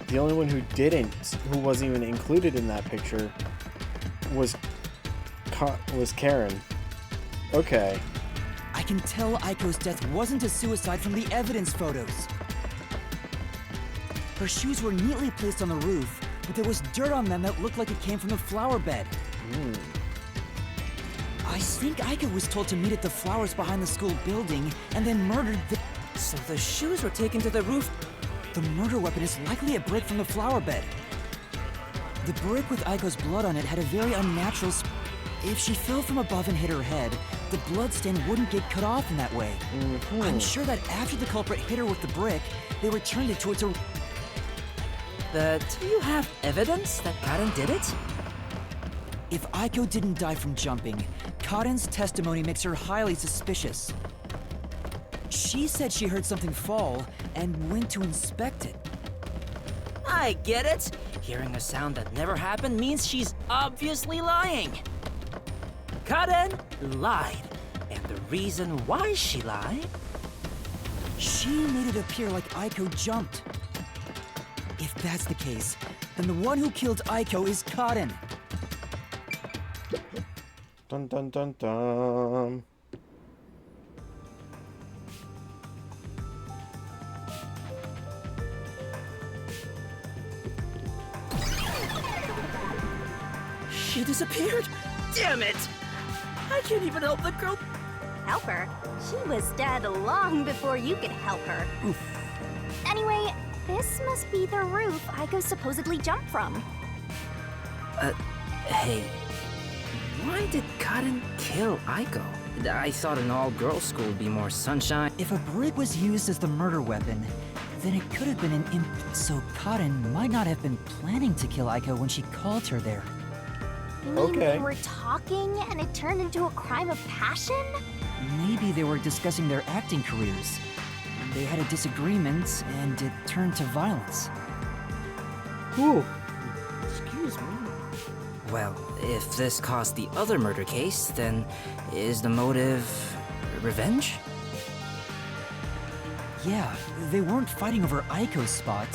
The only one who didn't, who wasn't even included in that picture, was Karen. Okay. I can tell Aiko's death wasn't a suicide from the evidence photos. Her shoes were neatly placed on the roof, but there was dirt on them that looked like it came from the flower bed. I think Aiko was told to meet at the flowers behind the school building and then murdered the... So the shoes were taken to the roof. The murder weapon is likely a brick from the flower bed. The brick with Aiko's blood on it had a very unnatural If she fell from above and hit her head, the blood stain wouldn't get cut off in that way. I'm sure that after the culprit hit her with the brick, they returned it towards her... But do you have evidence that Karen did it? If Aiko didn't die from jumping, Kaden's testimony makes her highly suspicious. She said she heard something fall and went to inspect it. I get it. Hearing a sound that never happened means she's obviously lying. Karen lied. And the reason why she lied? She made it appear like Aiko jumped. If that's the case, then the one who killed Aiko is Kaden. Dun dun dun dun. She disappeared? Damn it! I can't even help the girl. Help her? She was dead long before you could help her. Anyway, this must be the roof Aiko supposedly jumped from. Hey, why did Karen kill Aiko? I thought an all-girls school would be more sunshine. If a brick was used as the murder weapon, then it could have been an imp. So Kaden might not have been planning to kill Aiko when she called her there. You mean Okay. they were talking and it turned into a crime of passion? Maybe they were discussing their acting careers. They had a disagreement, and it turned to violence. Ooh. Excuse me. Well, if this caused the other murder case, then is the motive revenge? Yeah, they weren't fighting over Aiko's spot.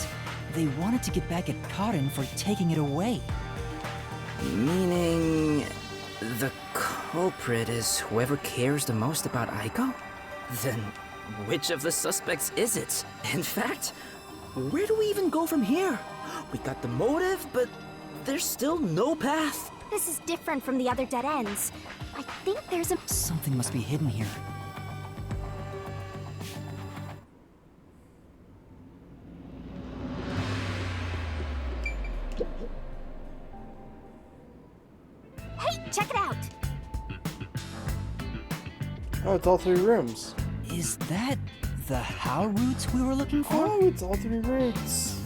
They wanted to get back at Kaden for taking it away. Meaning the culprit is whoever cares the most about Aiko? Then which of the suspects is it? In fact, where do we even go from here? We got the motive, but there's still no path. This is different from the other dead ends. I think there's a... Something must be hidden here. Hey, check it out! Oh, it's all three rooms. Is that the how route we were looking for? Oh, it's all three rooms.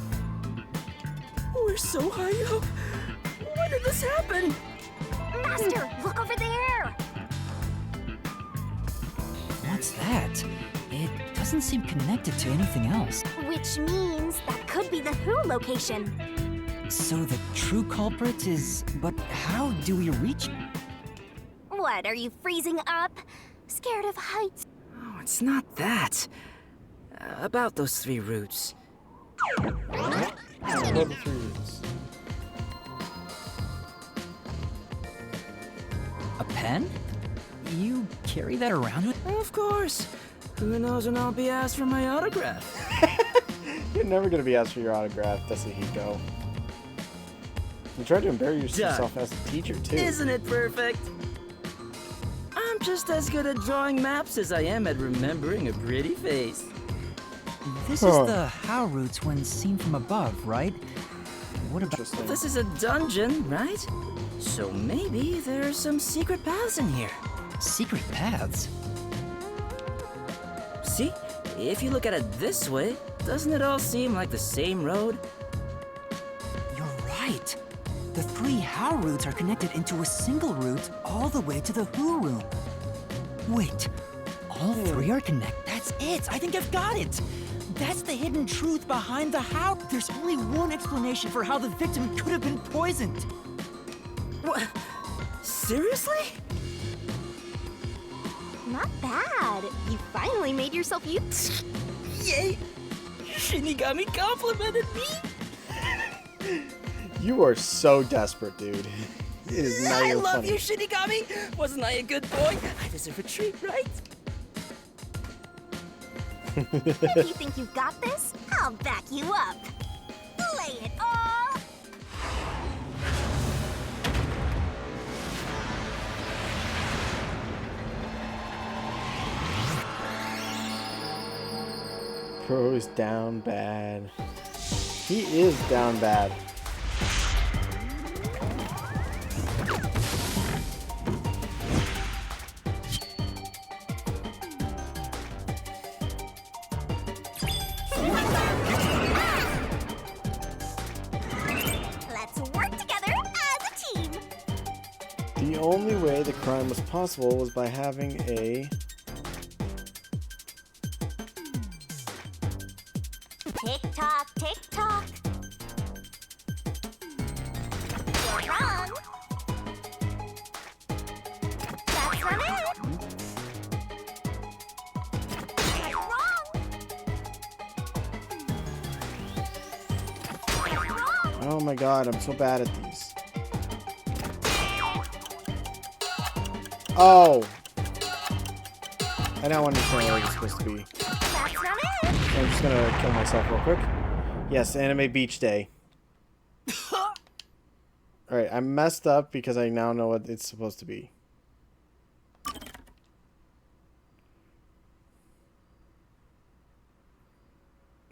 We're so high up. When did this happen? Master, look over there! What's that? It doesn't seem connected to anything else. Which means that could be the Who location. So the true culprit is... But how do we reach... What, are you freezing up? Scared of heights? Oh, it's not that. About those three routes. What are the three rooms? A pen? You carry that around with... Of course. Who knows when I'll be asked for my autograph? You're never gonna be asked for your autograph, Tasahiko. You tried to embarrass yourself as a teacher, too. Isn't it perfect? I'm just as good at drawing maps as I am at remembering a pretty face. This Huh. is the how routes when seen from above, right? What about... Interesting. This is a dungeon, right? So maybe there's some secret paths in here. Secret paths? See? If you look at it this way, doesn't it all seem like the same road? You're right. The three how routes are connected into a single route all the way to the who room. Wait, All three are connected. That's it. I think I've got it. That's the hidden truth behind the how. There's only one explanation for how the victim could have been poisoned. What? Seriously? Not bad. You finally made yourself use. Yay! Shinigami complimented me! You are so desperate, dude. It is not I even love funny. you, Shinigami! Wasn't I a good boy? I deserve a treat, right? If you think you've got this, I'll back you up. Lay it all. Pro is down bad. He is down bad. Let's work together as a team. The only way the crime was possible was by having a... Tick tock, tick tock. You're wrong. That's not it. You're wrong. You're wrong. Oh my god, I'm so bad at these. Oh! I don't understand what it's supposed to be. That's not it. So I'm just gonna kill myself real quick. Yes, Anime Beach Day. Alright, I messed up because I now know what it's supposed to be.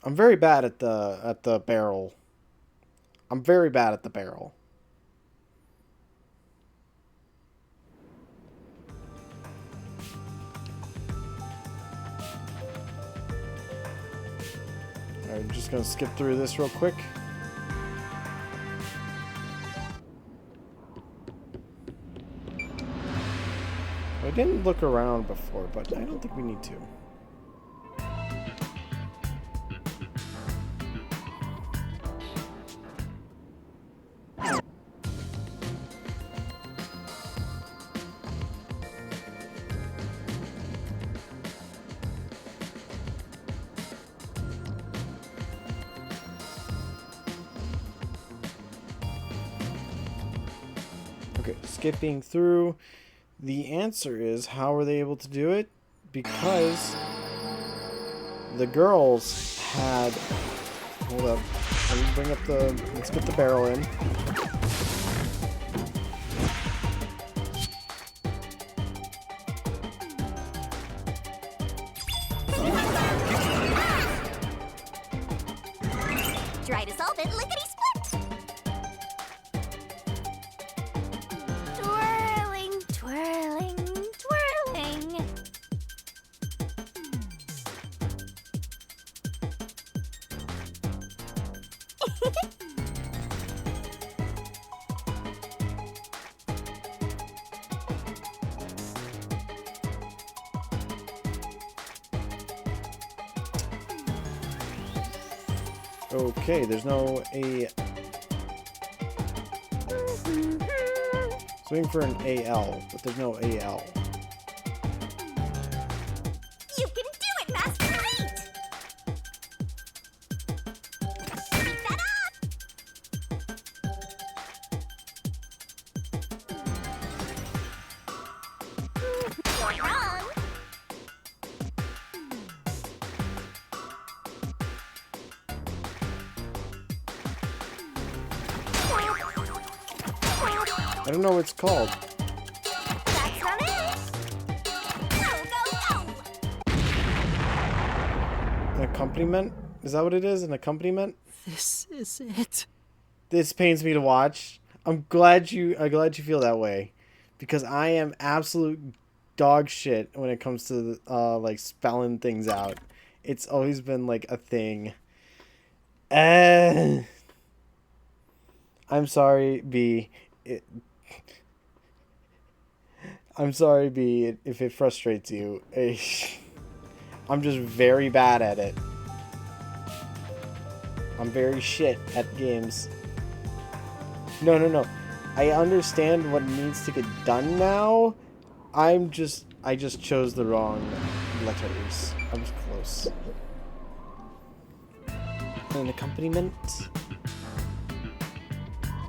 I'm very bad at the barrel. I'm very bad at the barrel. Alright, I'm just gonna skip through this real quick. I didn't look around before, but I don't think we need to. Okay, skipping through. The answer is, how were they able to do it? Because the girls had... Hold up. Let me bring up the... Let's get the barrel in. Try to solve it lickety-split. Twirling, twirling, twirling. Okay, there's no A... Swing for an AL, but there's no AL. You can do it, Master 8! Keep that up! You're wrong! I don't know what it's called. That's not it! Go, go, go! An accompaniment? Is that what it is? An accompaniment? This is it. This pains me to watch. I'm glad you feel that way, because I am absolute dog shit when it comes to like spelling things out. It's always been like a thing. I'm sorry, B. I'm sorry, B, if it frustrates you. I'm just very bad at it. I'm very shit at games. No. I understand what needs to get done now. I just chose the wrong letters. I was close. An accompaniment?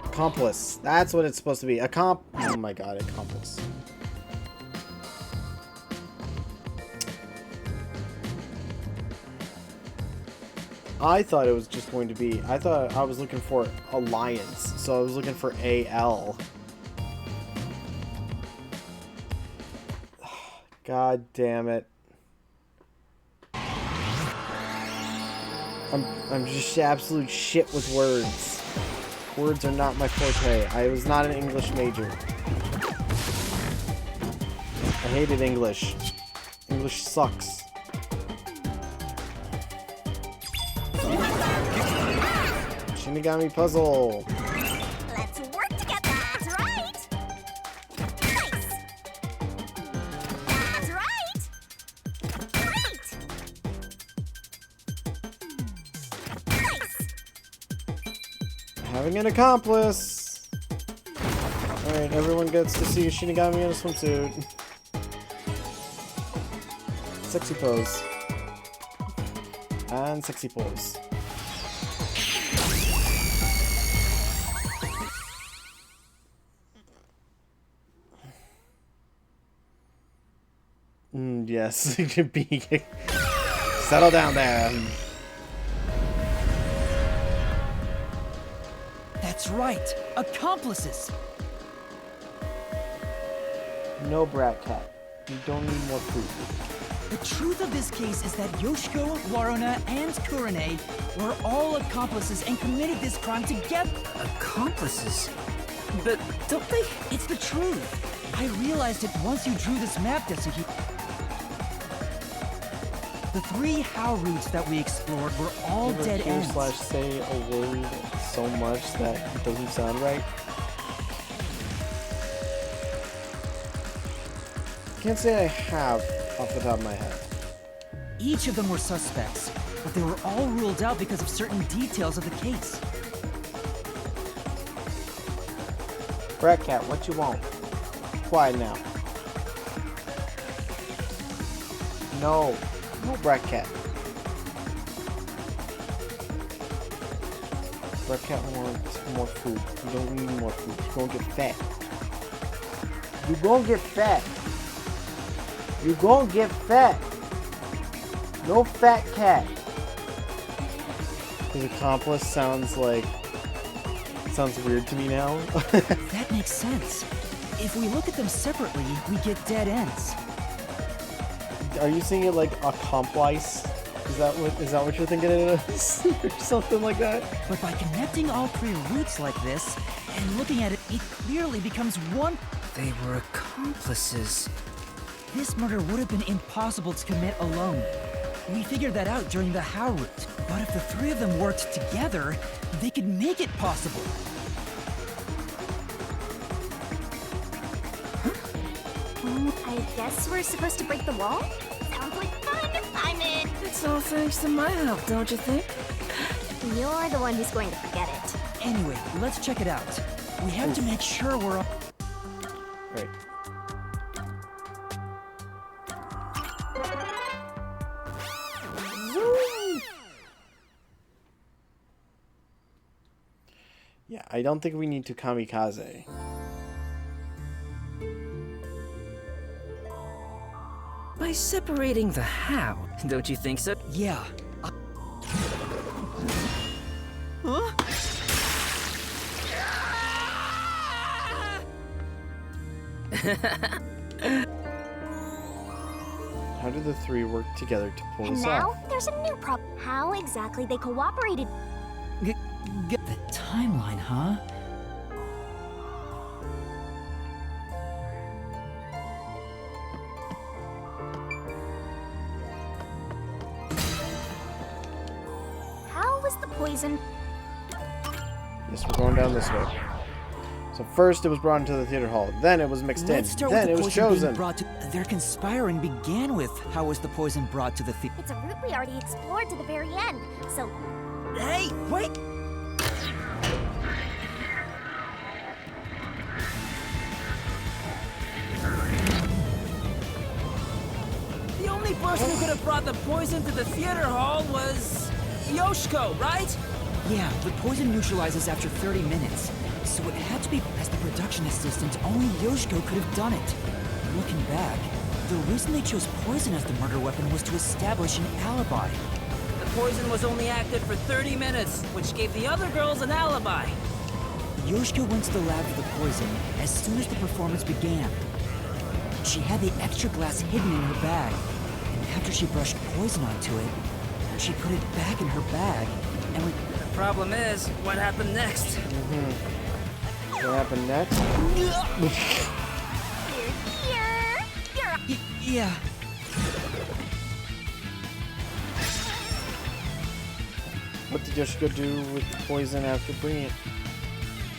Accomplice. That's what it's supposed to be. Oh my god, accomplice. I thought it was just going to be... I thought I was looking for Alliance, so I was looking for AL. God damn it. I'm just absolute shit with words. Words are not my forte. I was not an English major. I hated English. English sucks. Shinigami puzzle. Let's work together. That's right. Nice. That's right. Great. Nice. Having an accomplice. Alright, everyone gets to see Shinigami in a swimsuit. Sexy pose. And sexy pose. Yes, it could be. Settle down there. That's right, accomplices. No, Brat Cat. You don't need more food. The truth of this case is that Yoshiko, Waruna, and Kurane were all accomplices and committed this crime together. Accomplices? But don't they? It's the truth. I realized it once you drew this map, Desuki. The 3 How routes that we explored were all dead ends. / say a word so much that it doesn't sound right. Can't say I have off the top of my head. Each of them were suspects, but they were all ruled out because of certain details of the case. Brat Cat, what you want? Quiet now. No. No, Brat Cat. Brat Cat wants more food. You don't need more food. You're gonna get fat. You're gonna get fat. You're gonna get fat. No fat cat. His accomplice sounds like... sounds weird to me now. That makes sense. If we look at them separately, we get dead ends. Are you seeing it like accomplice? Is that what you're thinking it is? Or something like that? But by connecting all 3 routes like this, and looking at it, it clearly becomes one. They were accomplices. This murder would have been impossible to commit alone. We figured that out during the How route. But if the 3 of them worked together, they could make it possible. I guess we're supposed to break the wall? Sounds like fun. I'm in. It's all thanks to my help, don't you think? You're the one who's going to forget it. Anyway, let's check it out. We have to make sure we're all... Right. Yeah, I don't think we need to kamikaze. By separating the how, don't you think so? Yeah. Huh? How do the 3 work together to pull And this now off? there's a new problem. How exactly they cooperated? The timeline, huh? How was the poison? Yes, we're going down this way. So first it was brought into the theater hall, then it was mixed Let's in, start then with it the was poison being chosen. brought to. Their conspiring began with how was the poison brought to the theater? It's a route we already explored to the very end, so Hey, wait! The only person who could have brought the poison to the theater hall was Yoshiko, right? Yeah, the poison neutralizes after 30 minutes, so it had to be. As the production assistant, only Yoshiko could have done it. Looking back, the reason they chose poison as the murder weapon was to establish an alibi. The poison was only active for 30 minutes, which gave the other girls an alibi. Yoshiko went to the lab for the poison as soon as the performance began. She had the extra glass hidden in her bag, and after she brushed poison onto it, she put it back in her bag, and The problem is, what happened next? What happened next? yeah. What did Yoshiko do with the poison after bringing it?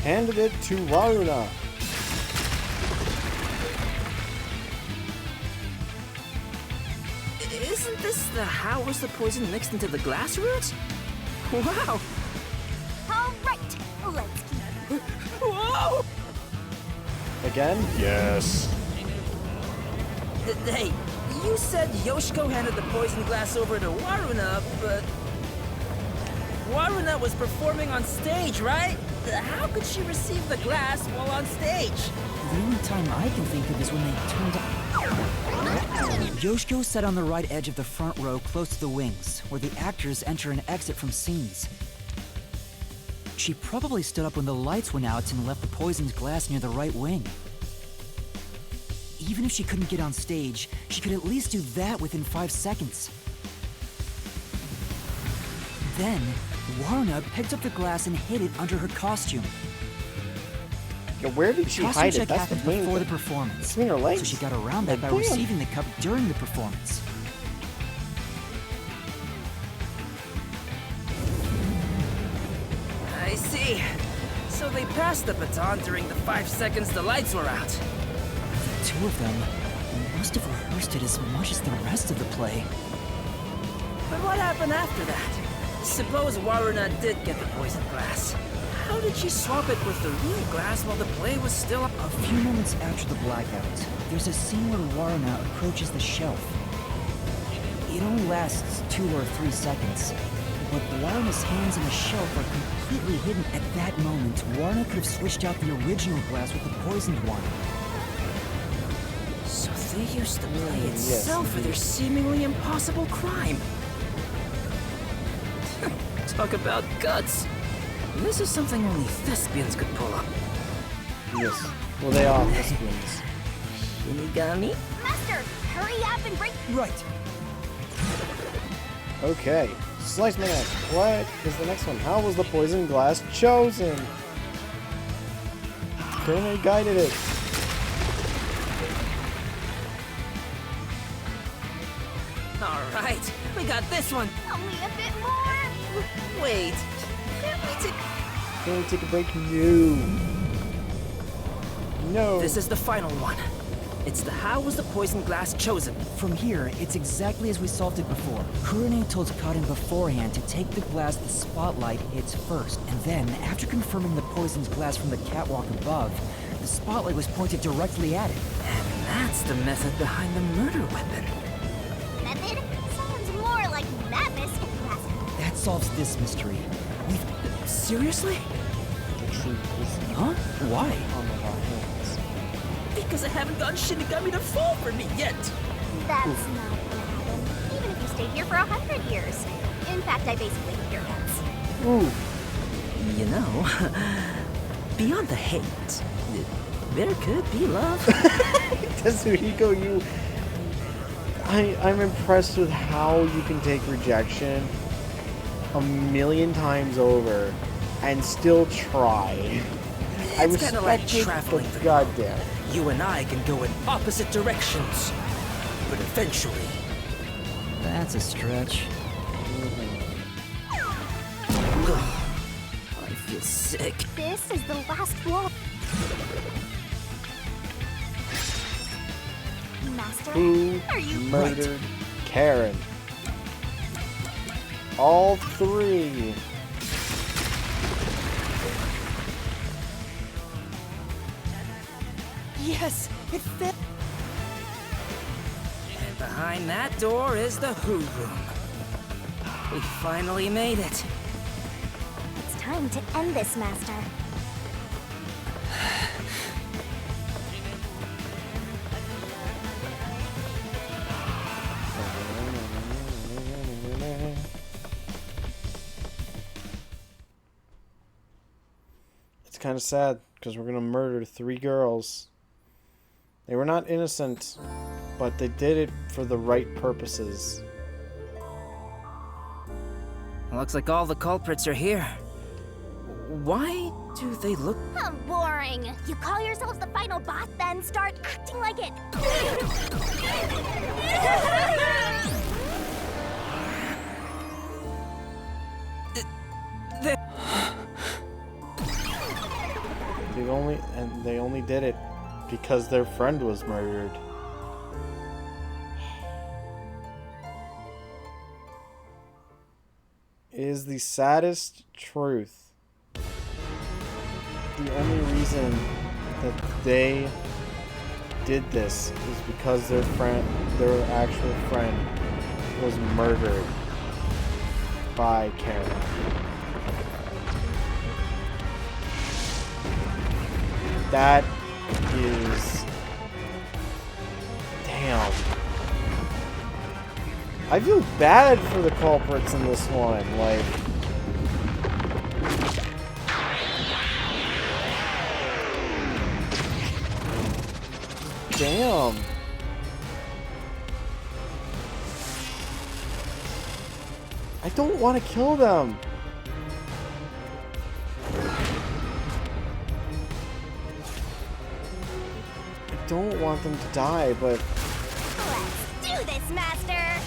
Handed it to Waruna. Isn't this the how was the poison mixed into the glass root? Wow! all right. Let's keep. Whoa! Again? Yes. Hey, you said Yoshiko handed the poison glass over to Waruna, but Waruna was performing on stage, right? How could she receive the glass while on stage? The only time I can think of is when they turned up. Yoshiko sat on the right edge of the front row close to the wings, where the actors enter and exit from scenes. She probably stood up when the lights went out and left the poisoned glass near the right wing. Even if she couldn't get on stage, she could at least do that within 5 seconds. Then, Waruna picked up the glass and hid it under her costume. Yeah, where did she Costume hide it? check That's the happened main before the thing. performance, Between her legs. so she got around that by Like, bam. receiving the cup during the performance. I see. So they passed the baton during the 5 seconds the lights were out. The two of them must have rehearsed it as much as the rest of the play. But what happened after that? Suppose Waruna did get the poison glass. How did she swap it with the real glass while the play was still up? A few moments after the blackout, there's a scene where Waruna approaches the shelf. It only lasts 2 or 3 seconds, but Waruna's hands on the shelf are completely hidden. At that moment, Waruna could have switched out the original glass with the poisoned one. So they used the play itself for indeed. their seemingly impossible crime. Talk about guts. This is something only thespians could pull up. Yes. Well, they are lesbians. Shinigami? Master, hurry up and bring. Right. Okay. Slice my neck. What is the next one? How was the poison glass chosen? Kurame guided it. Alright, we got this one. Only a bit more. Wait, can't we take... Can we take a break? No. No. This is the final one. It's the how was the poison glass chosen? From here, it's exactly as we solved it before. Kurane told Kaden beforehand to take the glass the spotlight hits first, and then, after confirming the poisoned glass from the catwalk above, the spotlight was pointed directly at it. And that's the method behind the murder weapon. Method? Sounds more like madness if you ask me. That solves this mystery. We've... Seriously? The truth is Huh? Why? on our hands. Because I haven't gotten Shinigami to fall for me yet. That's not gonna happen. Even if you stayed here for 100 years. In fact, I basically hate your guts. Ooh. You know, beyond the hate, there could be love. Tetsuhiko, I'm impressed with how you can take rejection 1,000,000 times over and still try. I It's kinda like respect it, traveling but the goddamn. You and I can go in opposite directions, but eventually. That's a stretch. I feel sick. This is the last wall. Master. Who Are you murdered Karen? All three. Yes, it fit. And behind that door is the Who Room. We finally made it. It's time to end this, Master. It's kind of sad because we're gonna murder 3 girls. They were not innocent, but they did it for the right purposes. Looks like all the culprits are here. Why do they look... How boring. You call yourselves the final boss, then start acting like it. They only did it because their friend was murdered. It is the saddest truth. The only reason that they did this is because their actual friend, was murdered by Karen. That is... Damn. I feel bad for the culprits in this one, like... Damn. I don't want to kill them. I don't want them to die, but Let's do this, Master.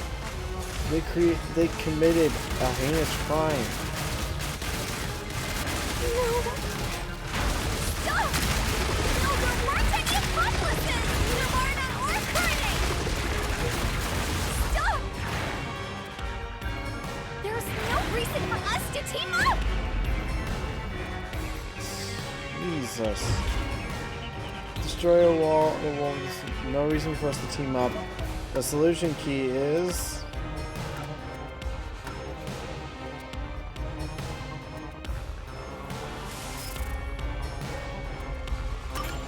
they committed a heinous crime. No. Stop! No, there weren't any accomplices! Navarna or Kurine! Stop! There's no reason for us to team up! Jesus. Destroy a wall. There's no reason for us to team up. The solution key is...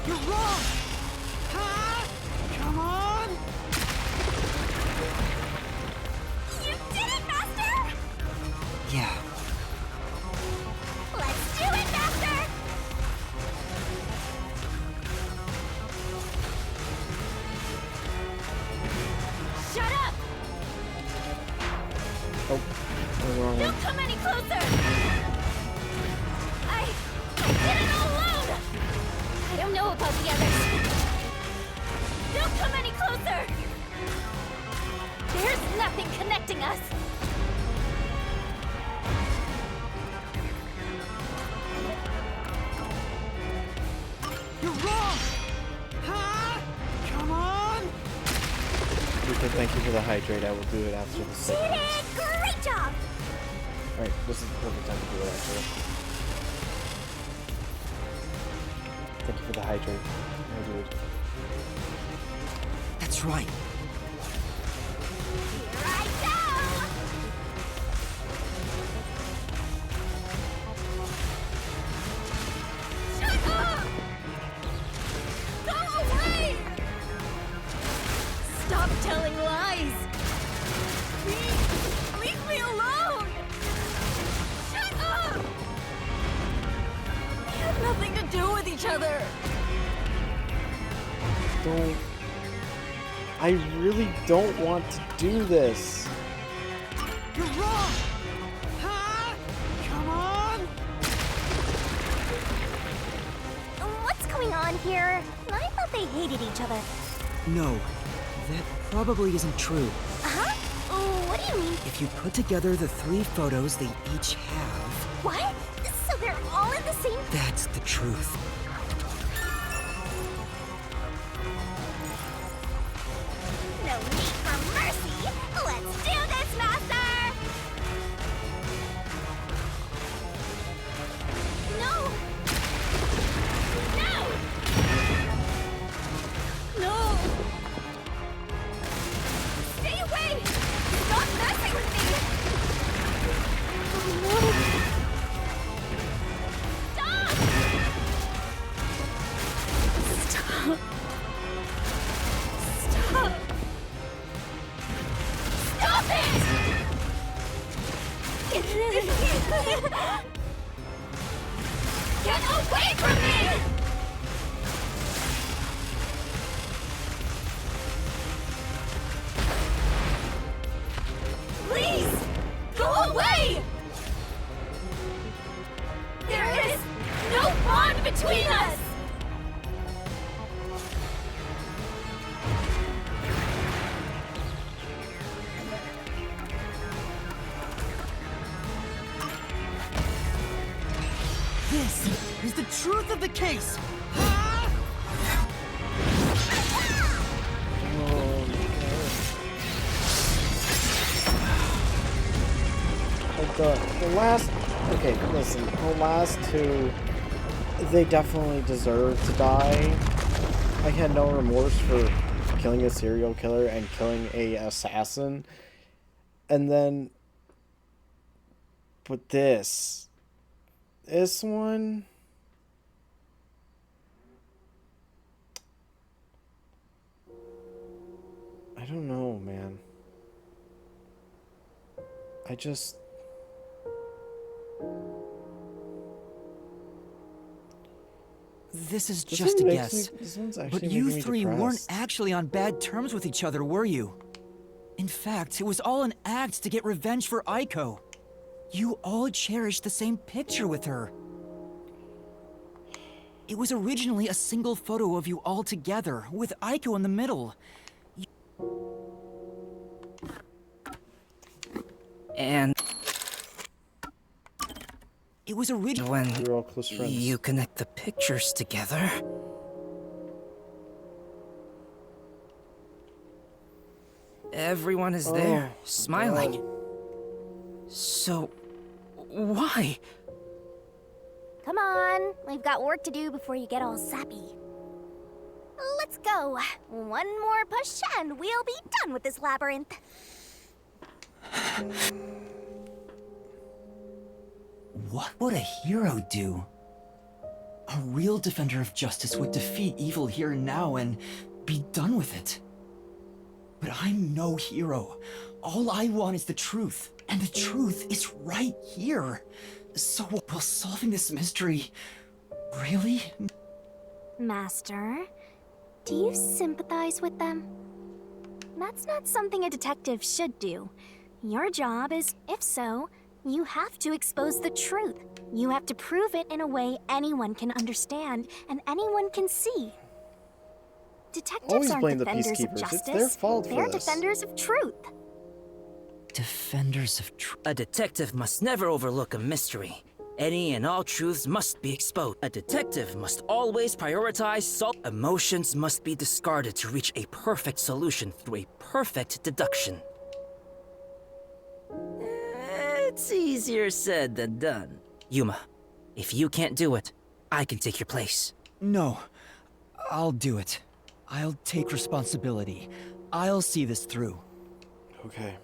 You're wrong! Huh? Come on! You did it, Master! Yeah. Let's do it, Master! Shut up! Oh, there's the wrong one. Don't come any closer! I did it all alone! I don't know about the others. Don't come any closer! There's nothing connecting us! You're wrong! Huh? Come on! Luca, thank you for the hydrate. I will do it after the Did segment. it! Great job! Alright, this is the perfect time to do it, actually. Thank you for the hydrate. Oh, dude. That's right. Here I go! Shut up! Go away! Stop telling lies! Please, leave me alone! Shut up! We have nothing to do with each other! Don't... I really don't want to do this. You're wrong! Huh? Come on! What's going on here? I thought they hated each other. No, that probably isn't true. Huh? What do you mean? If you put together the 3 photos they each have, What? So they're all in the same... that's the truth. need for mercy. Let's do this, Master! No! No! No! Stay away! Stop messing with me! Oh, no! Stop! Stop! Stop! Stop it! Get away from me! Please! Go away! There is no bond between us! This is the truth of the case! The last... Okay, listen. The last two, they definitely deserve to die. I had no remorse for killing a serial killer and killing a assassin. And then... But this one... I don't know, man. I just... This is This just a one makes guess. this one's actually But making you me three weren't depressed. actually on bad terms with each other, were you? In fact, it was all an act to get revenge for Aiko. You all cherished the same picture with her. It was originally a single photo of you all together, with Aiko in the middle. And It was originally... when We're all close friends. you connect the pictures together, everyone is there, smiling. God. So, why? Come on, we've got work to do before you get all sappy. Let's go. One more push and we'll be done with this labyrinth. What would a hero do? A real defender of justice would defeat evil here and now and be done with it. But I'm no hero. All I want is the truth, and the truth is right here. So will solving this mystery really? Master, do you sympathize with them? That's not something a detective should do. Your job is, if so, you have to expose the truth. You have to prove it in a way anyone can understand and anyone can see. Detectives Always aren't blame the defenders of peacekeepers. justice. It's their fault for They're this. defenders of truth. Defenders of truth. A detective must never overlook a mystery. Any and all truths must be exposed. A detective must always prioritize emotions must be discarded to reach a perfect solution through a perfect deduction. It's easier said than done. Yuma, if you can't do it, I can take your place. No, I'll do it. I'll take responsibility. I'll see this through. Okay.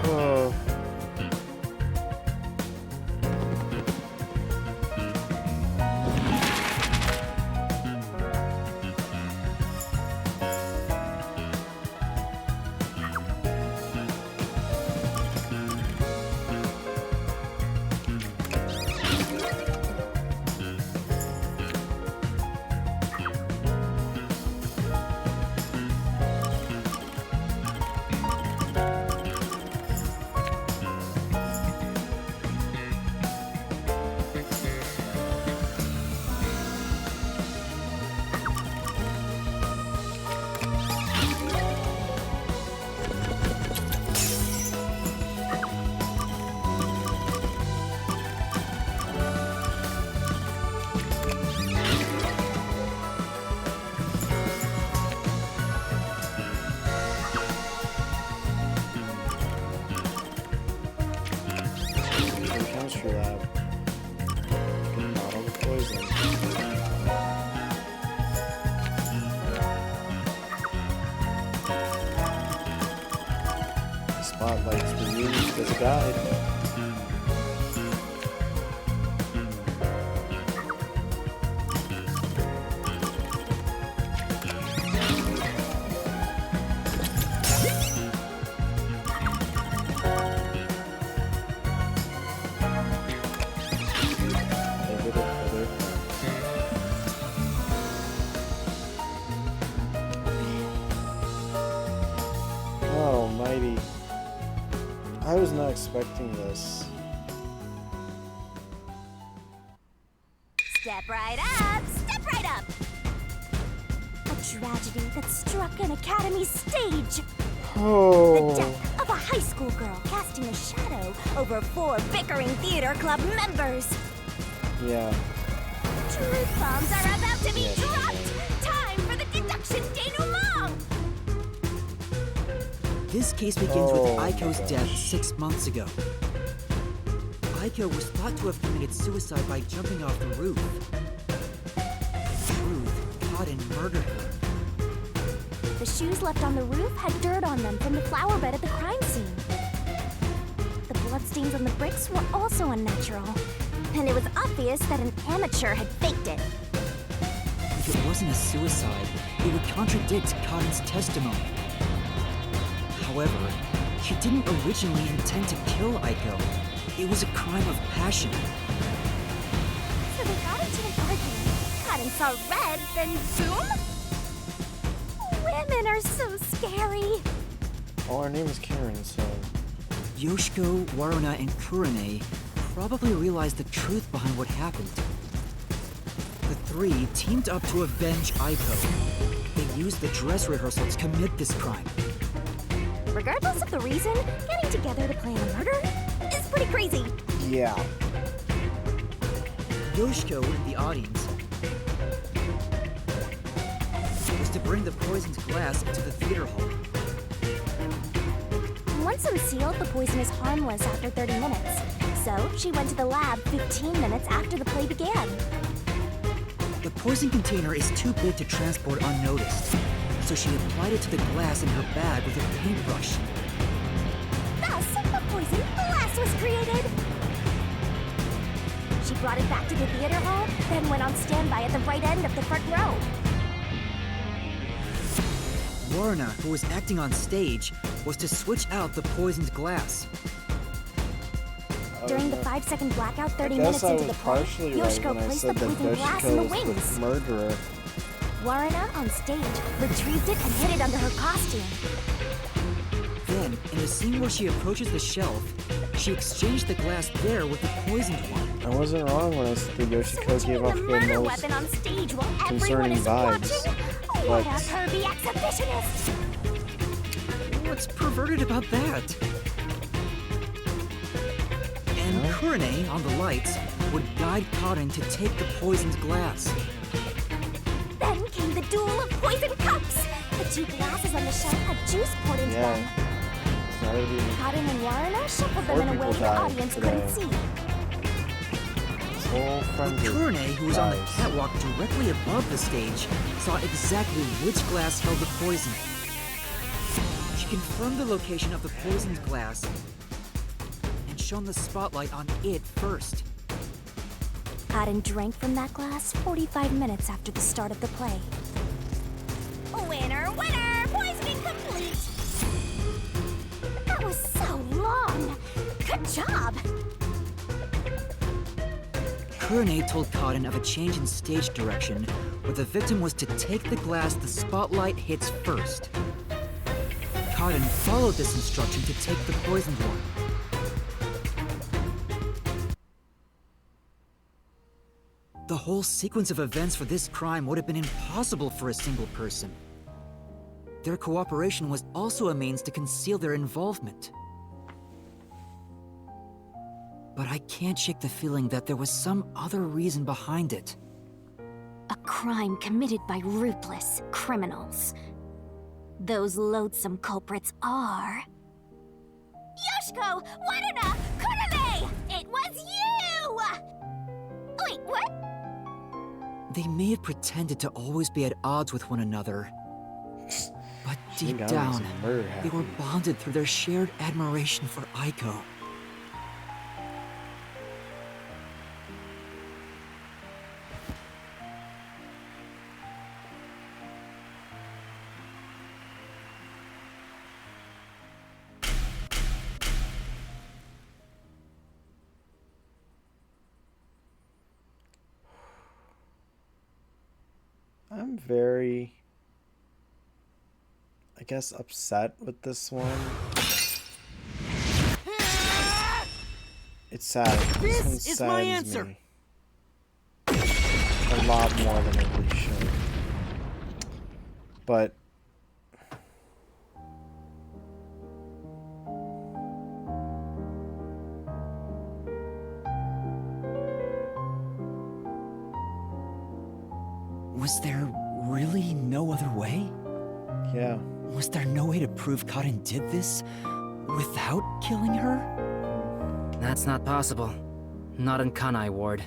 Oh. poison. The spotlight's been used as a guide. Oh, mighty. I was not expecting this. Step right up! Step right up! A tragedy that struck an academy stage. The Oh. death of a high school girl casting a shadow over 4 bickering theater club members. Yeah. Truth bombs are about to be Yes, dropped! Time for the deduction denouement! This case begins Oh with my Aiko's gosh. death 6 months ago. Aiko was thought to have committed suicide by jumping off the roof. Truth caught and murdered her. The shoes left on the roof had dirt on them from the flower bed at the crime scene. The bloodstains on the bricks were also unnatural. And it was obvious that an amateur had faked it. If it wasn't a suicide, it would contradict Cotton's testimony. However, she didn't originally intend to kill Aiko. It was a crime of passion. So they got into an argument. Cotton saw red, then boom! Women are so scary. Oh, her name is Karen, so. Yoshiko, Waruna, and Kurane probably realized the truth behind what happened. The three teamed up to avenge Aiko. They used the dress rehearsal to commit this crime. Regardless of the reason, getting together to plan a murder is pretty crazy. Yeah. Yoshiko in the audience was to bring the poisoned glass into the theater hall. Once unsealed, the poison is harmless after 30 minutes. So she went to the lab 15 minutes after the play began. The poison container is too big to transport unnoticed, so she applied it to the glass in her bag with a paintbrush. Thus, the poison glass was created. She brought it back to the theater hall, then went on standby at the right end of the front row. Waruna, who was acting on stage, was to switch out the poisoned glass. During the 5-second blackout 30 I minutes guess I into was the play, partially right Yoshiko when I placed the said that poison glass in the Yoshiko was wings. the murderer. Waruna, on stage, retrieved it and hid it under her costume. Then, in the scene where she approaches the shelf, she exchanged the glass there with the poisoned one. I wasn't wrong when I said that So Yoshiko returning gave off the the murder most. weapon on stage while everyone concerning is vibes, watching? What a but- pervy exhibitionist! What's perverted about that? And Huh? Kurane, on the lights, would guide Cotton to take the poisoned glass. Then came the duel of poison cups! The 2 glasses on the shelf had juice poured into Yeah. them. It's not even. Cotton and Waruna shuffled them 4 in a way people the died audience today. couldn't see. This whole But frenzy. Kurane, who was on the dies. catwalk directly above the stage, saw exactly which glass held the poison. She confirmed the location of the poisoned glass and shone the spotlight on it first. Cotton drank from that glass 45 minutes after the start of the play. Winner, winner! Poisoning complete! That was so long! Good job! Kurane told Cotton of a change in stage direction, where the victim was to take the glass the spotlight hits first. Cotton followed this instruction to take the poisoned one. The whole sequence of events for this crime would have been impossible for a single person. Their cooperation was also a means to conceal their involvement. But I can't shake the feeling that there was some other reason behind it. A crime committed by ruthless criminals. Those loathsome culprits are... Yoshiko! Waruna! Kurame! It was you! Wait, what? They may have pretended to always be at odds with one another, but deep Shinigami's down, murder they were happy. bonded through their shared admiration for Aiko. I'm very, I guess, upset with this one. It's sad. This one is my saddens answer. me a lot more than it really should. But Was there really no other way? yeah, Was there no way to prove Karin did this without killing her? That's not possible. Not in Kanai Ward.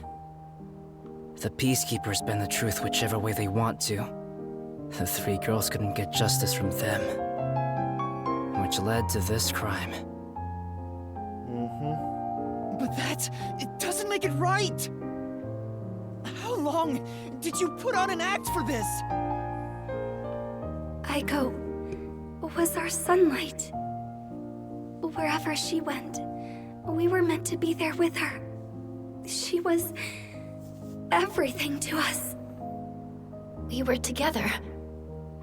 The Peacekeepers bend the truth whichever way they want to. The three girls couldn't get justice from them. Which led to this crime. But it doesn't make it right! How long did you put on an act for this? Aiko was our sunlight. Wherever she went, we were meant to be there with her. She was everything to us. We were together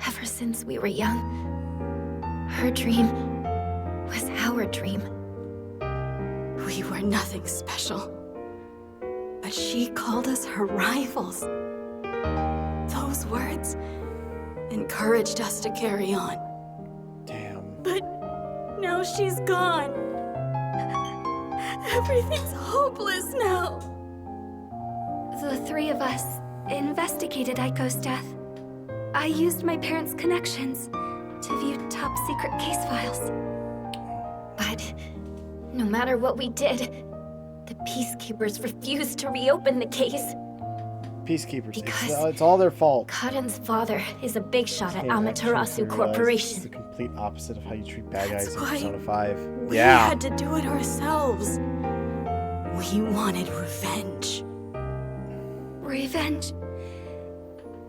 ever since we were young. Her dream was our dream. We were nothing special, but she called us her rivals. Those words encouraged us to carry on. damn. But now she's gone. Everything's hopeless now. The three of us investigated Aiko's death. I used my parents' connections to view top secret case files. But no matter what we did, the Peacekeepers refused to reopen the case. Peacekeepers. Because It's all their fault. Karen's father is a big shot at Can't actually Amaterasu realize It's Corporation. the complete opposite of how you treat bad guys That's in why Persona 5. We Yeah. had to do it ourselves. We wanted revenge. Revenge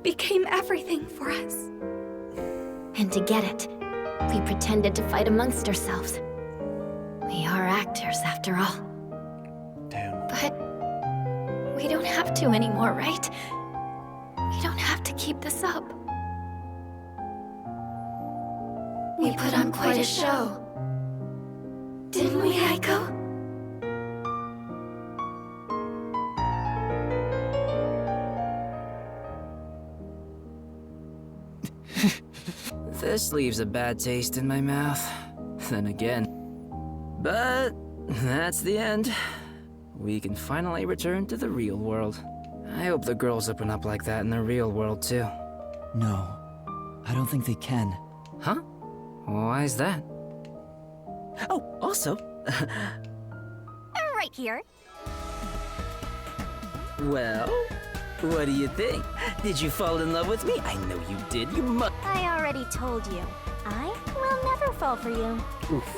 became everything for us. And to get it, we pretended to fight amongst ourselves. We are actors, after all. Damn. But we don't have to anymore, right? We don't have to keep this up. We put on quite a show. Didn't we, Aiko? This leaves a bad taste in my mouth. Then again. But that's the end. We can finally return to the real world. I hope the girls open up like that in the real world too. No, I don't think they can. Huh? Why is that? Oh, also, Right here. well, what do you think? Did you fall in love with me? I know you did. You must. I already told you. I will never fall for you.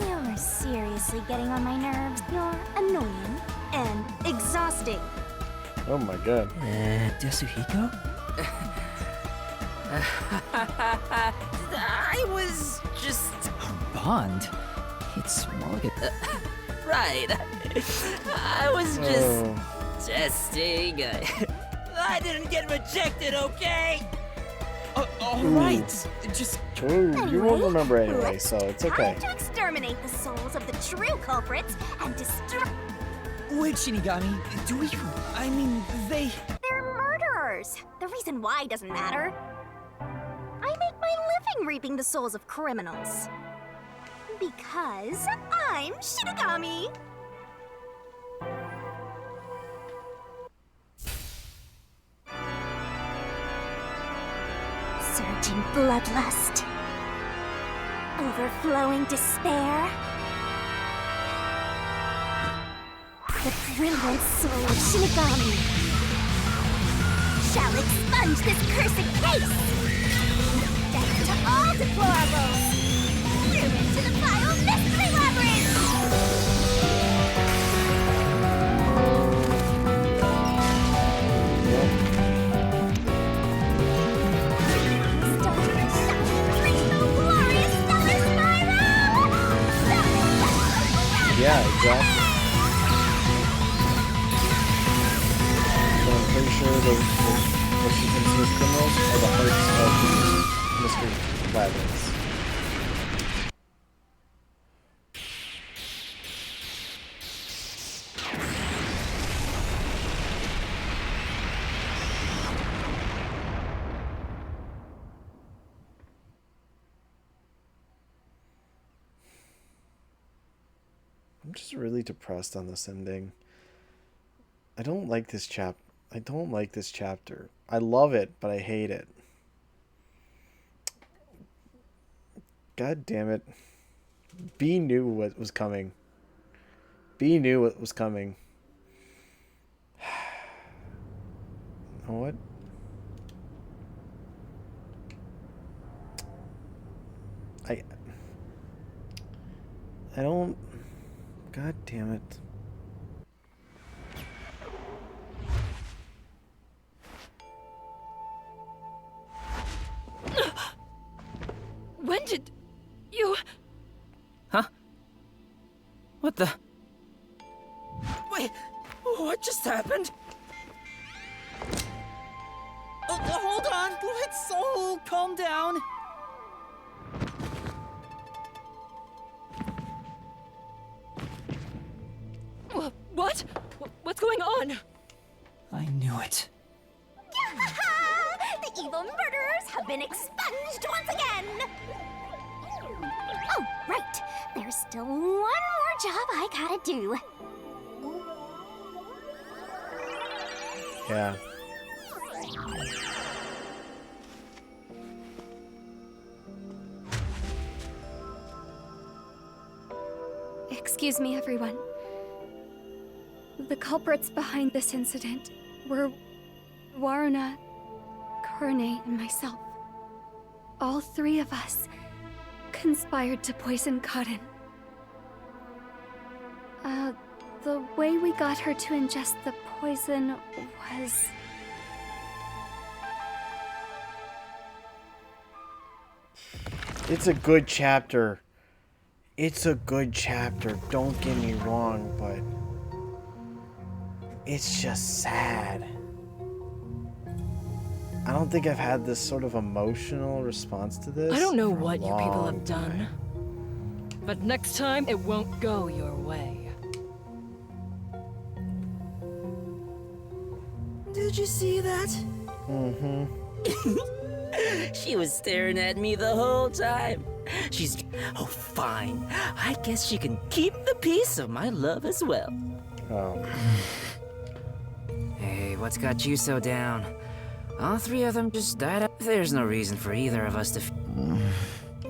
You're seriously getting on my nerves. You're annoying and exhausting. Oh my god. Yasuhiko? I was just Our bond? It's more like a... right. I was just Oh. testing. I didn't get rejected, okay? Alright, just... Ooh, you won't remember anyway, let's so it's Time okay. to exterminate the souls of the true culprits and destroy. Wait, Shinigami, do we... I mean, they... They're murderers. The reason why doesn't matter. I make my living reaping the souls of criminals. Because I'm Shinigami. Surging bloodlust. Overflowing despair. The brilliant soul of Shinigami. shall expunge this cursed case! Death to all deplorables! Ruin to the vile mystery labyrinth! Yeah, exactly. So I'm pretty sure what she considers criminals are the hearts of these mystery labyrinths. I'm just really depressed on this ending. I don't like this chapter. I love it, but I hate it. God damn it. B knew what was coming. B knew what was coming. You know what? I don't... God damn it. When did you... Huh? What the... Wait, what just happened? Hold on, let's all calm down. What? What's going on? I knew it. The evil murderers have been expunged once again! Oh, right. There's still one more job I gotta do. Yeah. Excuse me, everyone. The culprits behind this incident were Waruna, Kurane, and myself. All three of us conspired to poison Karin. The way we got her to ingest the poison was... It's a good chapter. It's a good chapter, don't get me wrong, but it's just sad. I don't think I've had this sort of emotional response to this. I don't know for a what you people long have done, time. but next time it won't go your way. Did you see that? Mm-hmm. She was staring at me the whole time. She's... Oh, fine. I guess she can keep the piece of my love as well. Oh. Hey, what's got you so down? All three of them just died out. There's no reason for either of us to...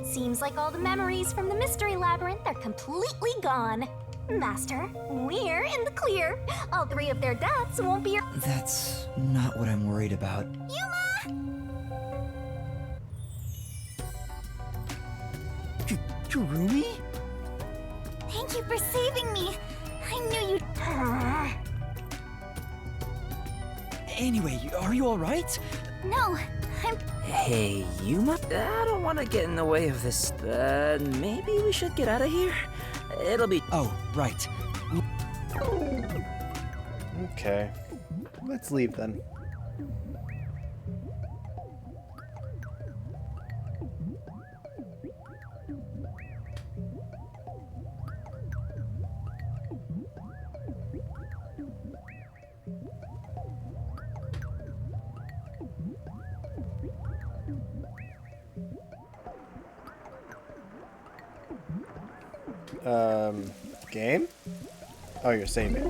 Seems like all the memories from the mystery labyrinth are completely gone. Master, we're in the clear. All three of their deaths won't be your... That's not what I'm worried about. Yuma! Kurumi? Thank you for saving me. I knew you'd... Anyway, are you alright? No, I'm... Hey, Yuma, I don't want to get in the way of this, but maybe we should get out of here? It'll be... Oh, right. Okay. Let's leave then. Game? Oh, you're saving.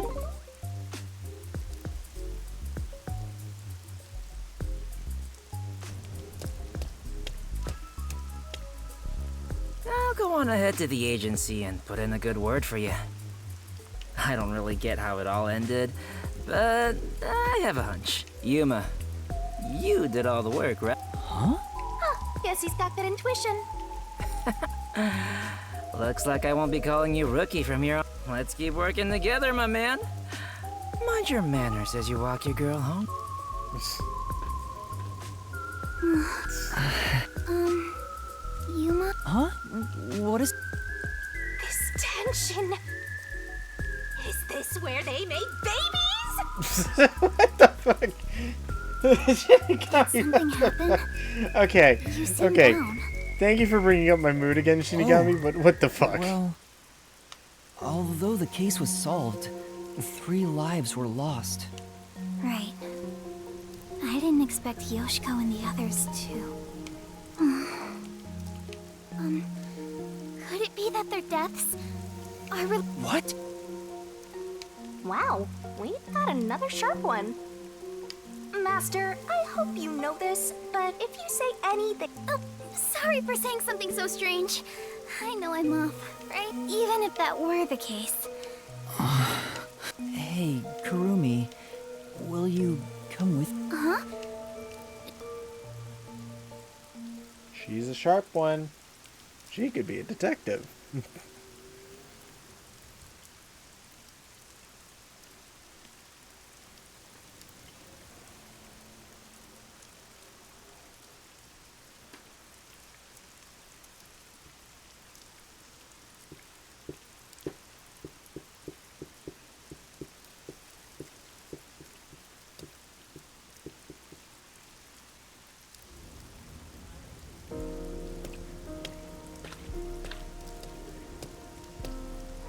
I'll go on ahead to the agency and put in a good word for you. I don't really get how it all ended, but I have a hunch. Yuma, You did all the work, right? Guess he's got good intuition. Looks like I won't be calling you Rookie from here on. Let's keep working together, my man. Mind your manners as you walk your girl home. Yuma? Huh? What is... This tension. Is this where they make babies? What the fuck? Shinigami. Something happened. Okay. You seem Okay. down. Thank you for bringing up my mood again, Shinigami, but what the fuck? Well, although the case was solved, 3 lives were lost. Right. I didn't expect Yoshiko and the others to. Could it be that their deaths are What? Wow, we've got another sharp one. Master, I hope you know this, but if you say anything... Oh, sorry for saying something so strange. I know I'm off, right? Even if that were the case. Hey, Kurumi, will you come with... Huh? She's a sharp one. She could be a detective.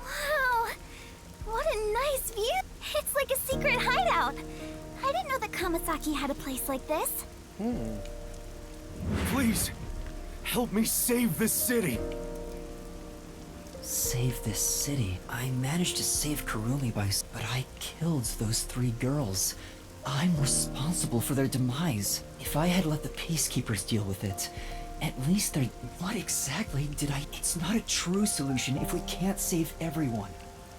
Wow! What a nice view! It's like a secret hideout. I didn't know that Kamasaki had a place like this. Please, help me save this city. Save this city? I managed to save Kurumi but I killed those 3 girls. I'm responsible for their demise. If I had let the Peacekeepers deal with it, at least they're... What exactly did I... It's not a true solution if we can't save everyone.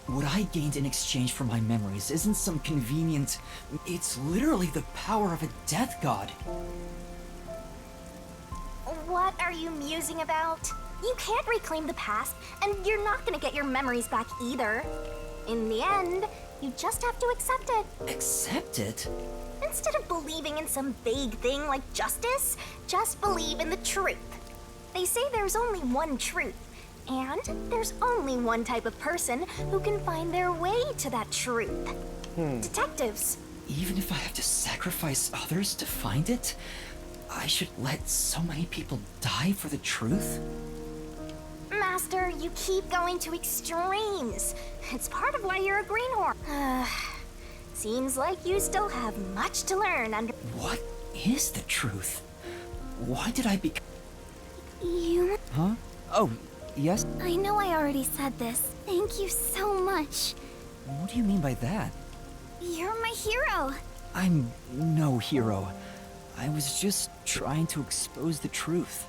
What I gained in exchange for my memories isn't some convenient... It's literally the power of a death god. What are you musing about? You can't reclaim the past, and you're not gonna get your memories back either. In the end, you just have to accept it. Accept it? Instead of believing in some vague thing like justice, just believe in the truth. They say there's only one truth, and there's only one type of person who can find their way to that truth. Detectives. Even if I have to sacrifice others to find it, I should let so many people die for the truth? Master, you keep going to extremes. It's part of why you're a greenhorn. Seems like you still have much to learn under... What is the truth? Why did I become... You... Huh? Oh, yes? I know I already said this. Thank you so much. What do you mean by that? You're my hero. I'm no hero. I was just trying to expose the truth.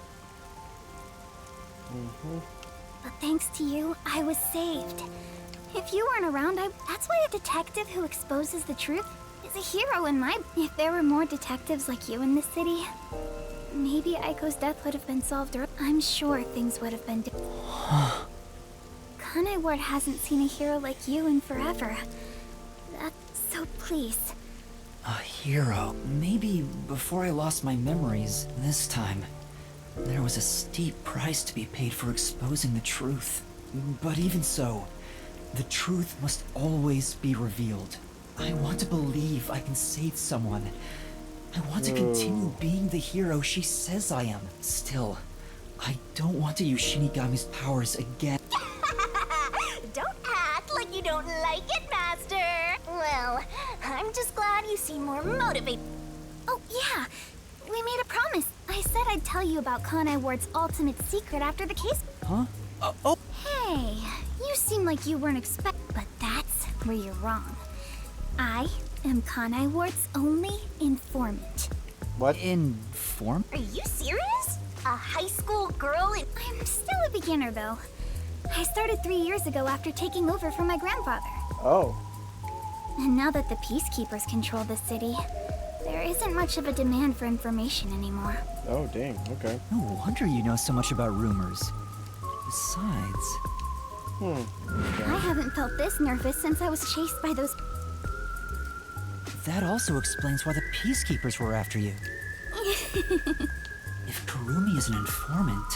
But thanks to you, I was saved. If you weren't around, that's why a detective who exposes the truth is a hero in my... If there were more detectives like you in the city, maybe Aiko's death would have been solved, or I'm sure things would have been different. Kanai Ward hasn't seen a hero like you in forever. So please. A hero. Maybe before I lost my memories, this time, there was a steep price to be paid for exposing the truth. But even so, the truth must always be revealed. I want to believe I can save someone. I want to continue being the hero she says I am. Still, I don't want to use Shinigami's powers again. Don't act like you don't like it, Master. Well, I'm just glad you seem more motivated. Oh, yeah. We made a promise. I said I'd tell you about Kanai Ward's ultimate secret after the case. Huh? Oh! Hey, you seem like you weren't but that's where you're wrong. I am Kanai Ward's only informant. What? Inform? Are you serious? A high school girl in... I'm still a beginner, though. I started 3 years ago after taking over from my grandfather. Oh. And now that the Peacekeepers control the city, There isn't much of a demand for information anymore. Oh, dang. Okay. No wonder you know so much about rumors. Besides... I haven't felt this nervous since I was chased by those... That also explains why the Peacekeepers were after you. If Kurumi is an informant,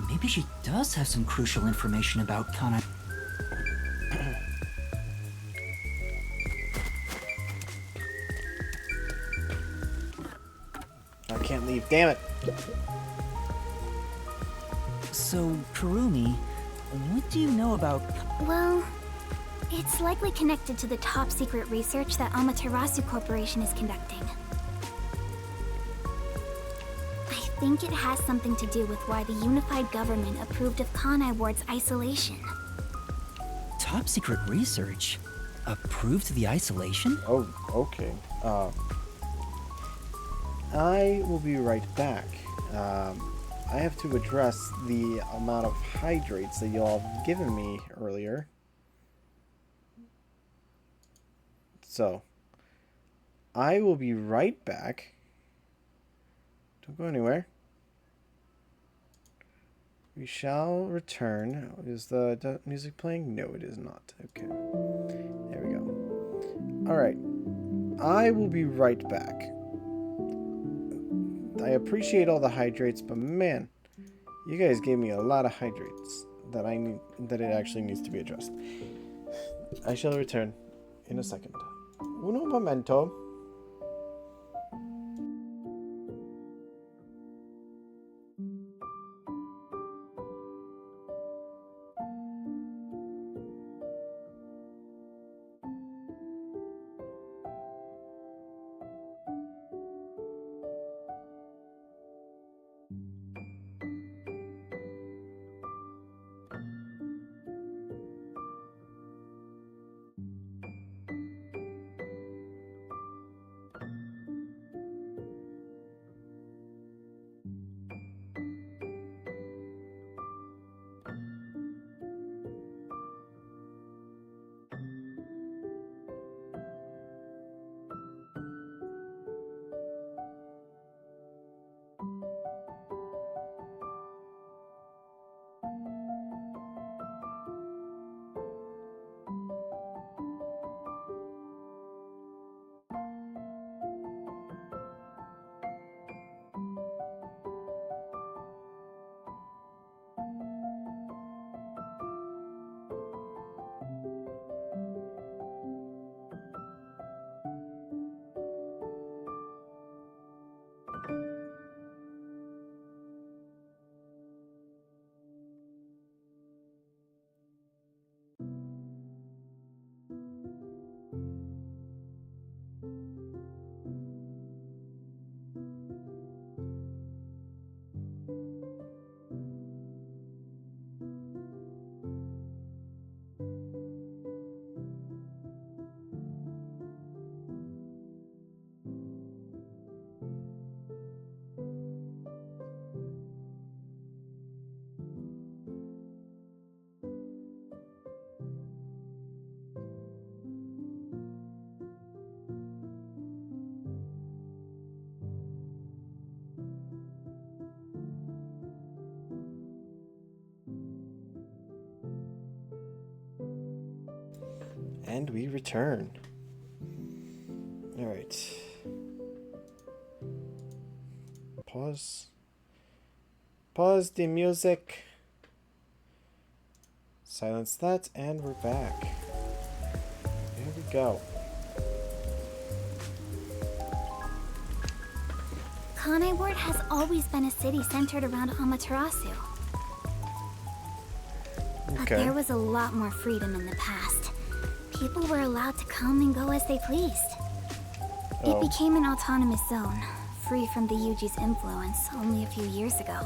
maybe she does have some crucial information about Kana. I can't leave. Damn it. So, Kurumi, what do you know about... Well, it's likely connected to the top secret research that Amaterasu Corporation is conducting. I think it has something to do with why the unified government approved of Kanai Ward's isolation. Top secret research? Approved the isolation? Oh, okay. I will be right back. I have to address the amount of hydrates that y'all have given me earlier. So, I will be right back. Don't go anywhere. We shall return. Is the music playing? No, it is not. Okay. There we go. Alright. I will be right back. I appreciate all the hydrates, but man, you guys gave me a lot of hydrates that it actually needs to be addressed. I shall return in a second. Uno momento. And we return. Alright. Pause. Pause the music. Silence that, and we're back. Here we go. Kanai Ward has always been a city centered around Amaterasu. But Okay. there was a lot more freedom in the past. People were allowed to come and go as they pleased. It became an autonomous zone, free from the Yuji's influence only a few years ago.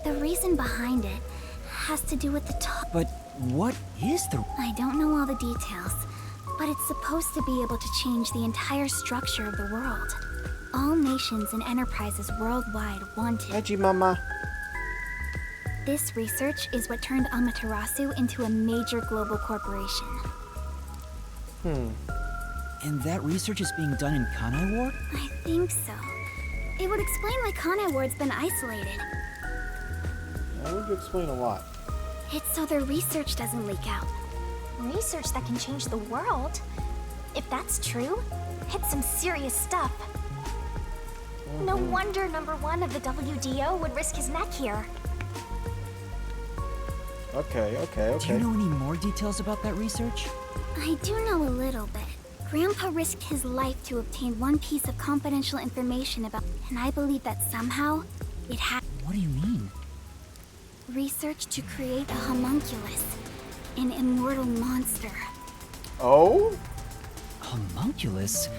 The reason behind it has to do with the top. But what is the... I don't know all the details, but it's supposed to be able to change the entire structure of the world. All nations and enterprises worldwide want it. Haji Mama. This research is what turned Amaterasu into a major global corporation. And that research is being done in Kanai Ward? I think so. It would explain why Kanai Ward's been isolated. That would explain a lot. It's so their research doesn't leak out. Research that can change the world. If that's true, it's some serious stuff. No wonder #1 of the WDO would risk his neck here. Okay. Do you know any more details about that research? I do know a little bit. Grandpa risked his life to obtain one piece of confidential information about, and I believe that somehow it had What do you mean? research to create a homunculus, an immortal monster. Oh? Homunculus?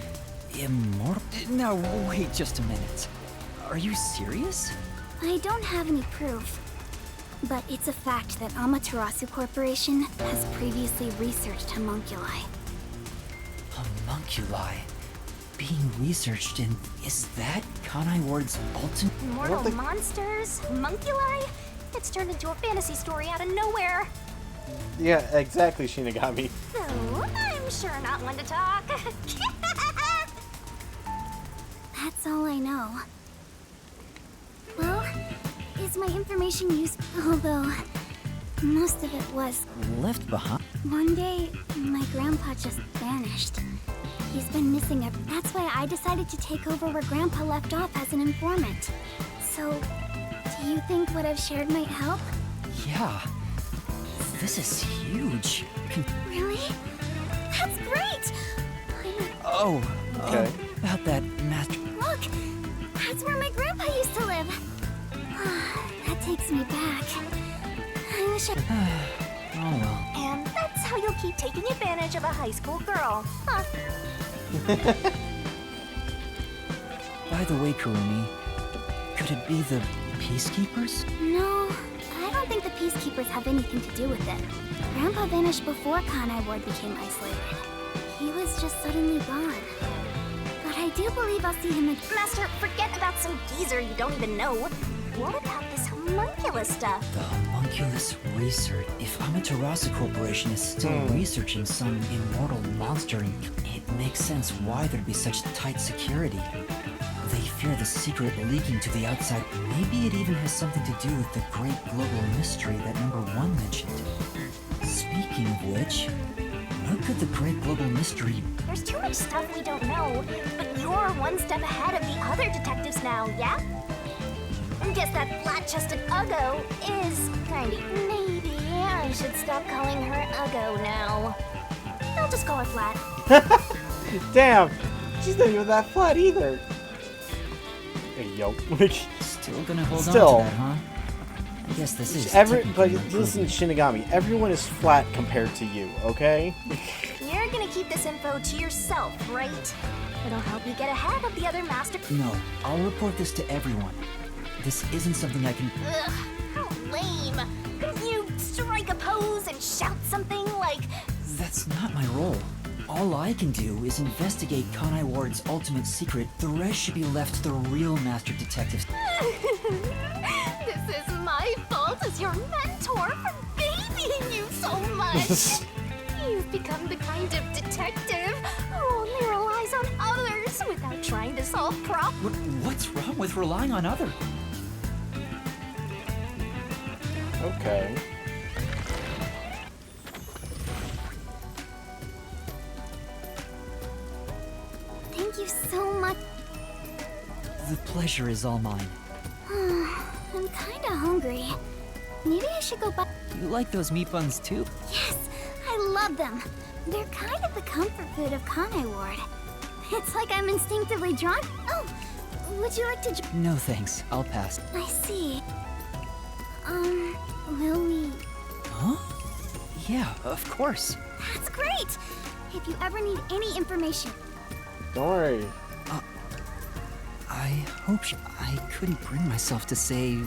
Immortal? Now, wait just a minute. Are you serious? I don't have any proof, but it's a fact that Amaterasu Corporation has previously researched homunculi. Homunculi? Being researched in... Is that Kanai Ward's ultimate... Immortal think- monsters? Homunculi? It's turned into a fantasy story out of nowhere. Yeah, exactly, Shinigami. So, I'm sure not one to talk. That's all I know. Well, is my information useful? Although, most of it was. Left behind? One day, my grandpa just vanished. He's been missing That's why I decided to take over where Grandpa left off as an informant. So, do you think what I've shared might help? Yeah. This is huge. Really? That's great! Oh, Okay. about that master... Look! That's where my grandpa used to live. That takes me back. I wish I... Oh well. And that's how you'll keep taking advantage of a high school girl. Huh. By the way, Kurumi, could it be the Peacekeepers? No, I don't think the Peacekeepers have anything to do with it. Grandpa vanished before Kanai Ward became isolated. He was just suddenly gone. But I do believe I'll see him again. Master, forget about some geezer you don't even know. What about this homunculus stuff? The homunculus research. If Amaterasu Corporation is still researching some immortal monster, it makes sense why there'd be such tight security. They fear the secret leaking to the outside. Maybe it even has something to do with the great global mystery that #1 mentioned. Speaking of which, what could the great global mystery... There's too much stuff we don't know, but you're one step ahead of the other detectives now, yeah? Guess that flat-chested Uggo is kinda... Maybe I should stop calling her Uggo now. I'll just call her Flat. Damn! She's not even that flat either. Hey, yo. Still gonna hold Still. on to that, huh? I guess this is But technically listen, Shinigami, everyone is flat compared to you, okay? You're gonna keep this info to yourself, right? It'll help you get ahead of the other master... No, I'll report this to everyone. This isn't something I can... Ugh, how lame. Couldn't you strike a pose and shout something like... That's not my role. All I can do is investigate Kanai Ward's ultimate secret. The rest should be left to the real master detectives. This is my fault as your mentor for babying you so much. You've become the kind of detective who only relies on others without trying to solve problems. What's wrong with relying on others? Okay. Thank you so much. The pleasure is all mine. I'm kinda hungry. Maybe I should go buy... You like those meat buns too? Yes, I love them. They're kind of the comfort food of Kanai Ward. It's like I'm instinctively drawn... Oh, would you like to... No thanks, I'll pass. I see. Will we... Huh? Yeah, of course. That's great! If you ever need any information... Don't worry. I hope I couldn't bring myself to say,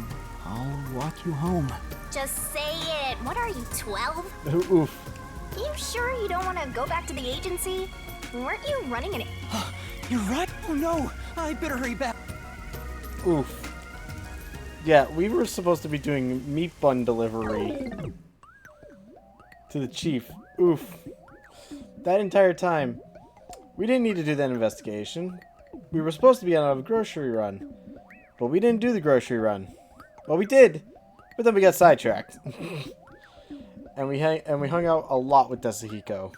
I'll walk you home. Just say it. What are you, 12? Oof. You sure you don't want to go back to the agency? Weren't you running an... You're right. Oh no, I better hurry back. Oof. Yeah, we were supposed to be doing meat bun delivery to the chief. Oof. That entire time, We didn't need to do that investigation. We were supposed to be on a grocery run. But we didn't do the grocery run. Well, we did. But then we got sidetracked. and we hung out a lot with Desuhiko.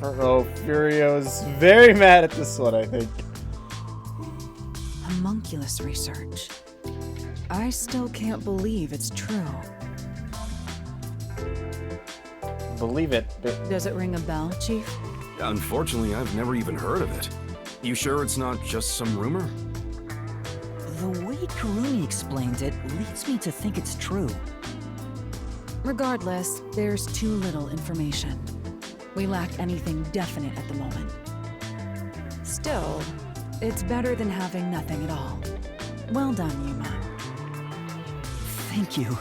Uh-oh, Furio's very mad at this one, I think. Homunculus research. I still can't believe it's true. Believe it, but Does it ring a bell, Chief? Unfortunately, I've never even heard of it. You sure it's not just some rumor? The way Kurumi explained it leads me to think it's true. Regardless, there's too little information. We lack anything definite at the moment. Still, it's better than having nothing at all. Well done, Yuma. Thank you.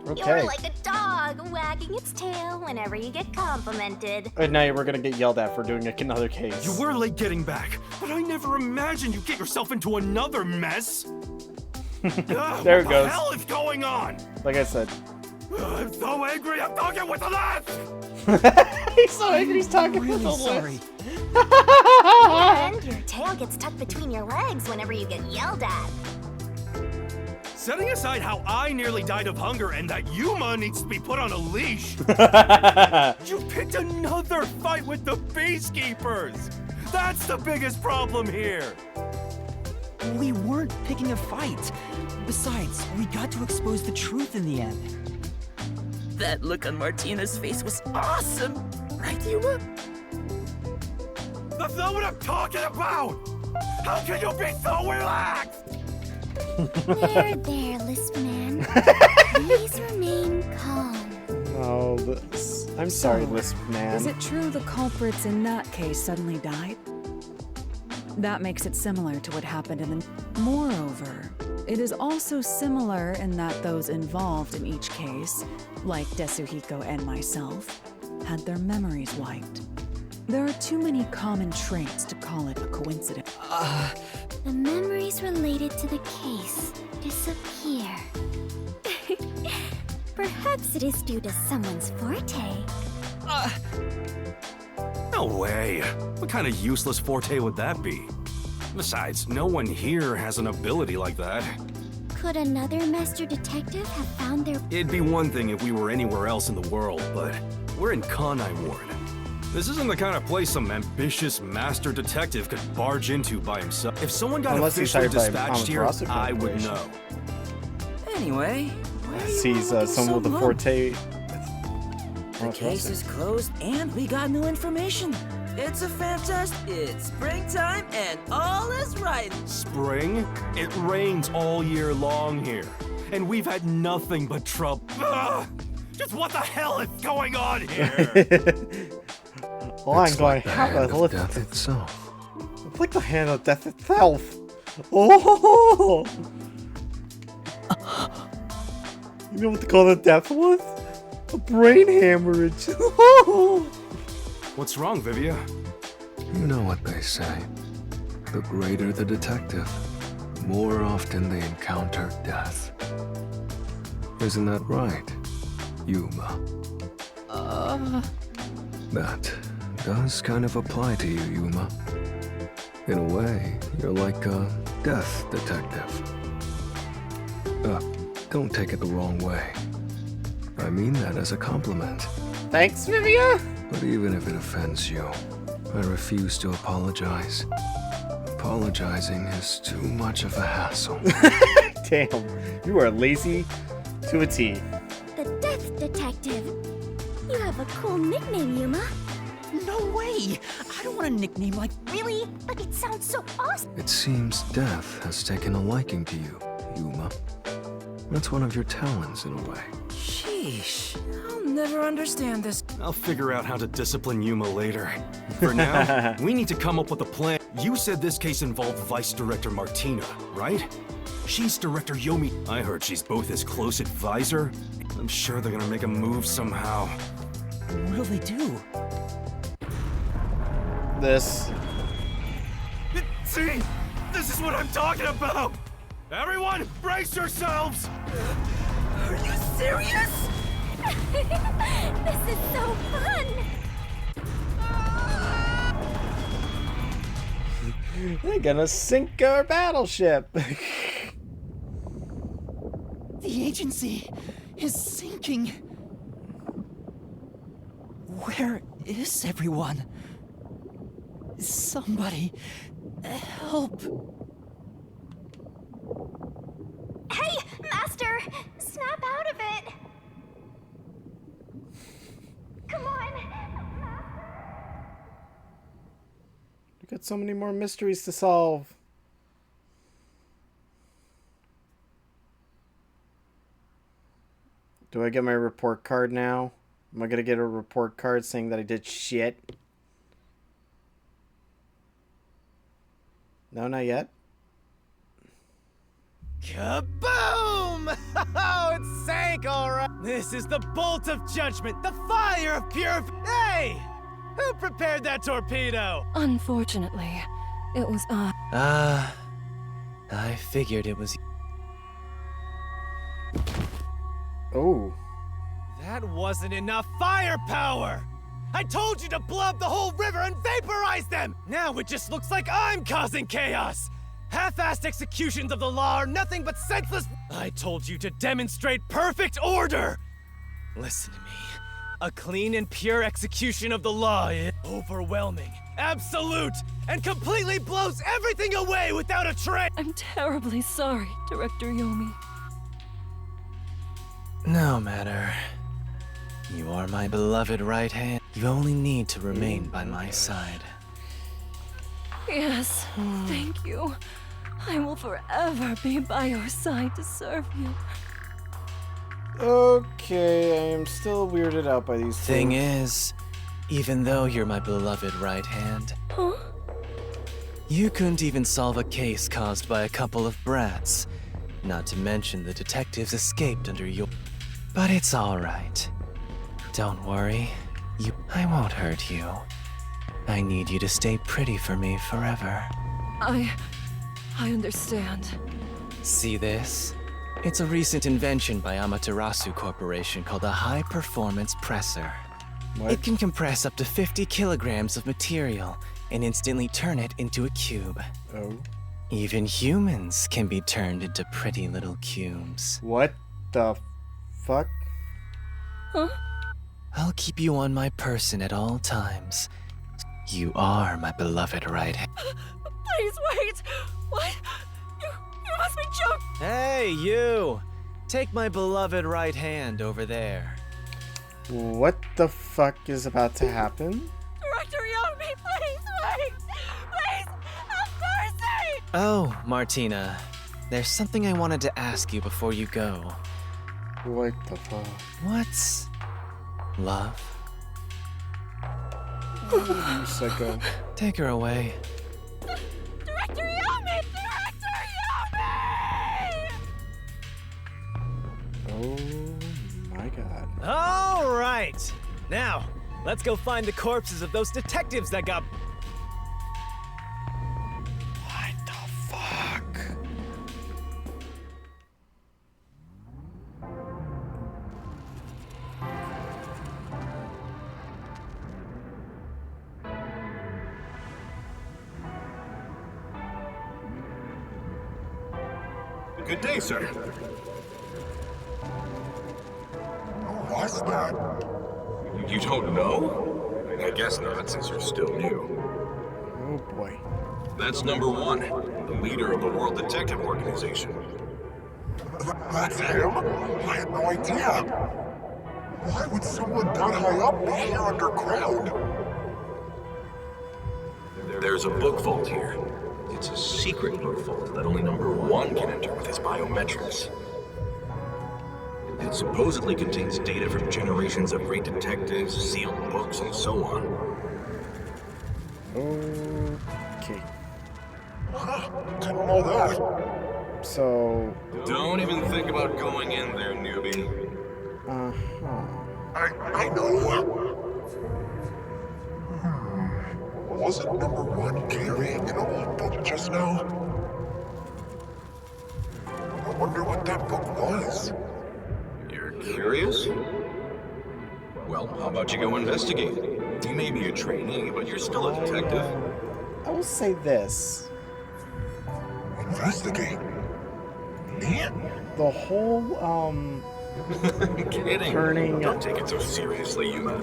okay. You're like a dog wagging its tail whenever you get complimented. And now we're gonna get yelled at for doing another case. You were late getting back, but I never imagined you'd get yourself into another mess. There it What goes. the hell is going on? Like I said. I'm so angry, I'm talking with the left! He's so angry he's talking I'm with really the sorry. And your tail gets tucked between your legs whenever you get yelled at. Setting aside how I nearly died of hunger and that Yuma needs to be put on a leash, you picked another fight with the Peacekeepers! That's the biggest problem here! We weren't picking a fight. Besides, we got to expose the truth in the end. That look on Martina's face was awesome! Right, Yuma? That's not what I'm talking about! How can you be so relaxed? There, Lisp Man. Please remain calm. Oh, I'm sorry, Lisp Man. Is it true the culprits in that case suddenly died? That makes it similar to what happened in the... Moreover, it is also similar in that those involved in each case, like Desuhiko and myself, had their memories wiped. There are too many common traits to call it a coincidence. The memories related to the case disappear. Perhaps it is due to someone's forte. No way. What kind of useless forte would that be? Besides, no one here has an ability like that. Could another master detective have found their... It'd be one thing if we were anywhere else in the world, but we're in Kanai Ward. This isn't the kind of place some ambitious master detective could barge into by himself. If someone got Unless he's officially hired by dispatched here, Amaterasu I would Corporation. Anyway, know. where are you Sees all looking someone so with a glum? forte. The case is closed and we got new information. It's a fantastic... It's springtime and all is right. Spring? It rains all year long here. And we've had nothing but trouble. Ugh! Just what the hell is going on here? Well, I'm It's going like to the have hand a of look. death itself. It's like the hand of death itself. Oh! You know what they call the death was? A brain hemorrhage. What's wrong, Vivia? You know what they say. The greater the detective, more often they encounter death. Isn't that right, Yuma? That does kind of apply to you, Yuma. In a way, you're like a death detective. Don't take it the wrong way. I mean that as a compliment. Thanks, Vivia. But even if it offends you, I refuse to apologize. Apologizing is too much of a hassle. Damn, you are lazy to a T. The Death Detective. You have a cool nickname, Yuma. No way! I don't want a nickname like... Really? But it sounds so awesome. It seems death has taken a liking to you, Yuma. That's one of your talents in a way. Sheesh. I'll never understand this. I'll figure out how to discipline Yuma later. For now, we need to come up with a plan. You said this case involved Vice Director Martina, right? She's Director Yomi. I heard she's both his close advisor. I'm sure they're gonna make a move somehow. What'll they do? this. See? This is what I'm talking about! Everyone, brace yourselves! Are you serious? This is so fun! They're gonna sink our battleship. The agency is sinking. Where is everyone? Somebody help. Hey, Master! Snap out of it! Come on! We got so many more mysteries to solve. Do I get my report card now? Am I gonna get a report card saying that I did shit? No, not yet. Kaboom! Oh, it sank, all right. This is the bolt of judgment, the fire of pure. Hey! Who prepared that torpedo? Unfortunately, it was I figured it was. Oh. That wasn't enough firepower! I told you to blow up the whole river and vaporize them! Now it just looks like I'm causing chaos! Half-assed executions of the law are nothing but senseless. I told you to demonstrate perfect order! Listen to me. A clean and pure execution of the law is overwhelming, absolute, and completely blows everything away without a trace! I'm terribly sorry, Director Yomi. No matter. You are my beloved right hand. You only need to remain by my side. Yes, thank you. I will forever be by your side to serve you. Okay, I am still weirded out by these Thing things. is, even though you're my beloved right hand, Huh? you couldn't even solve a case caused by a couple of brats. Not to mention the detectives escaped under your... But it's all right. Don't worry. I won't hurt you. I need you to stay pretty for me forever. I understand. See this? It's a recent invention by Amaterasu Corporation called a high-performance presser. What? It can compress up to 50 kilograms of material and instantly turn it into a cube. Oh. Even humans can be turned into pretty little cubes. What the fuck? Huh? I'll keep you on my person at all times. You are my beloved right hand. Please wait! What? You must be joking! Hey, you! Take my beloved right hand over there. What the fuck is about to happen? Director Yomi, please wait! Please, have mercy! Oh, Martina. There's something I wanted to ask you before you go. What the fuck? What's love? You psycho. Take her away. Director Yomi! Director Yomi! Oh my god. All right. Now, let's go find the corpses of those detectives that got... What the fuck? Good day, sir. What's that? You don't know? I guess not, since you're still new. Oh boy. That's number one, the leader of the World Detective Organization. That's him? I had no idea. Why would someone that high up be here underground? There's a book vault here. It's a secret book vault that only number one can enter with his biometrics. It supposedly contains data from generations of great detectives, sealed books, and so on. Okay. Huh, didn't know that. So. Don't even think about going in there, newbie. Uh-huh. I know. Wasn't number one carrying an old book just now? I wonder what that book was. You're curious? Well, how about you go investigate? You may be a trainee, but you're still a detective. I will say this. Investigate? Me? The whole, Kidding. turning... Don't take it so seriously, Yuma.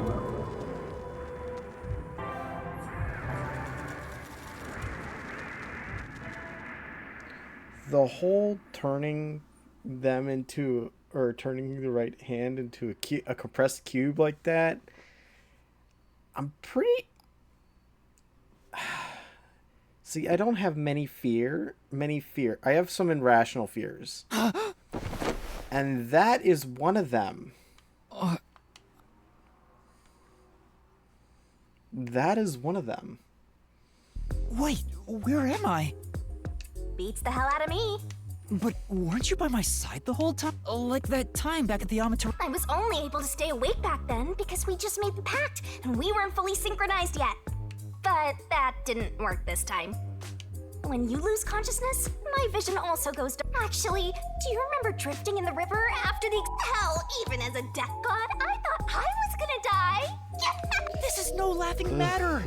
The whole turning them into, or turning the right hand into a compressed cube like that, I'm pretty... See, I don't have many fear. I have some irrational fears. And that is one of them. That is one of them. Wait, where am I? Beats the hell out of me. But weren't you by my side the whole time? Like that time back at the Amateur... I was only able to stay awake back then because we just made the pact and we weren't fully synchronized yet. But that didn't work this time. When you lose consciousness, my vision also goes to... Actually, do you remember drifting in the river after the... Hell, even as a death god, I thought I was gonna die. This is no laughing matter.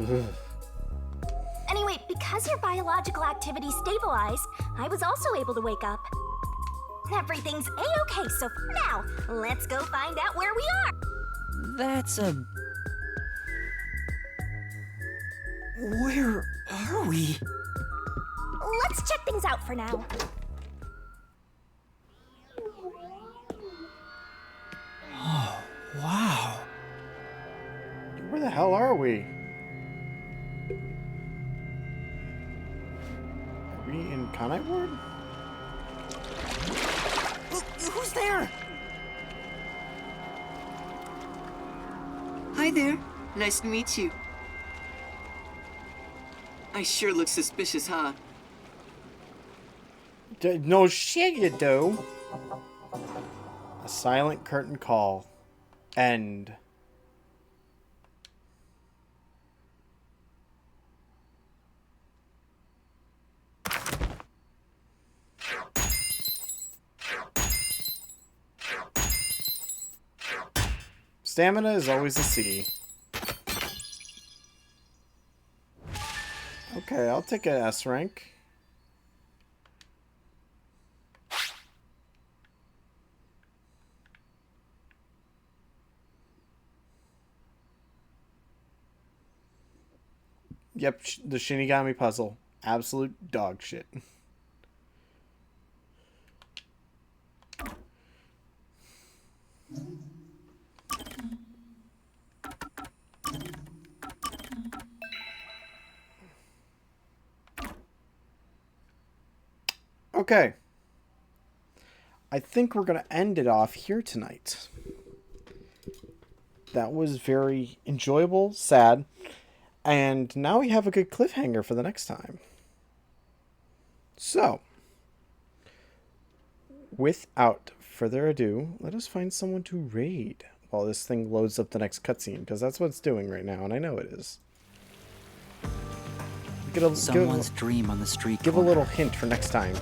Anyway, because your biological activity stabilized, I was also able to wake up. Everything's A-okay, so now, let's go find out where we are. That's a... Where are we? Let's check things out for now. Oh, wow. Where the hell are we? Are we in Kanai Ward? Who's there? Hi there. Nice to meet you. I sure look suspicious, huh? No shit you do. A silent curtain call. End. Stamina is always a C. Okay, I'll take an S rank. Yep, the Shinigami puzzle. Absolute dog shit. Okay. I think we're going to end it off here tonight. That was very enjoyable, sad, and now we have a good cliffhanger for the next time. So, without further ado, let us find someone to raid while this thing loads up the next cutscene, because that's what it's doing right now, and I know it is. Someone's dream on the street Give corner. a little hint for next time.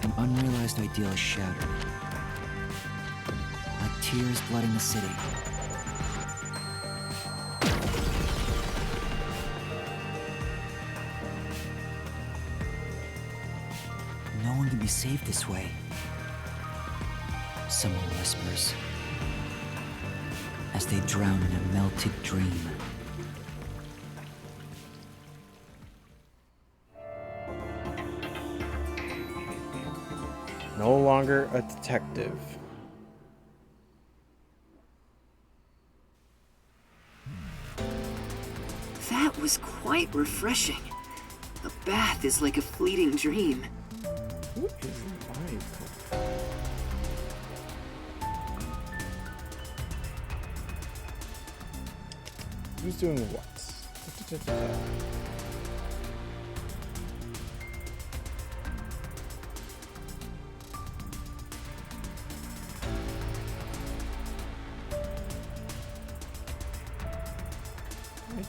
An unrealized ideal is shattered. Like tears flooding the city. No one can be saved this way. Someone whispers as they drown in a melted dream. No longer a detective. That was quite refreshing. A bath is like a fleeting dream. Who is live? Who's doing what?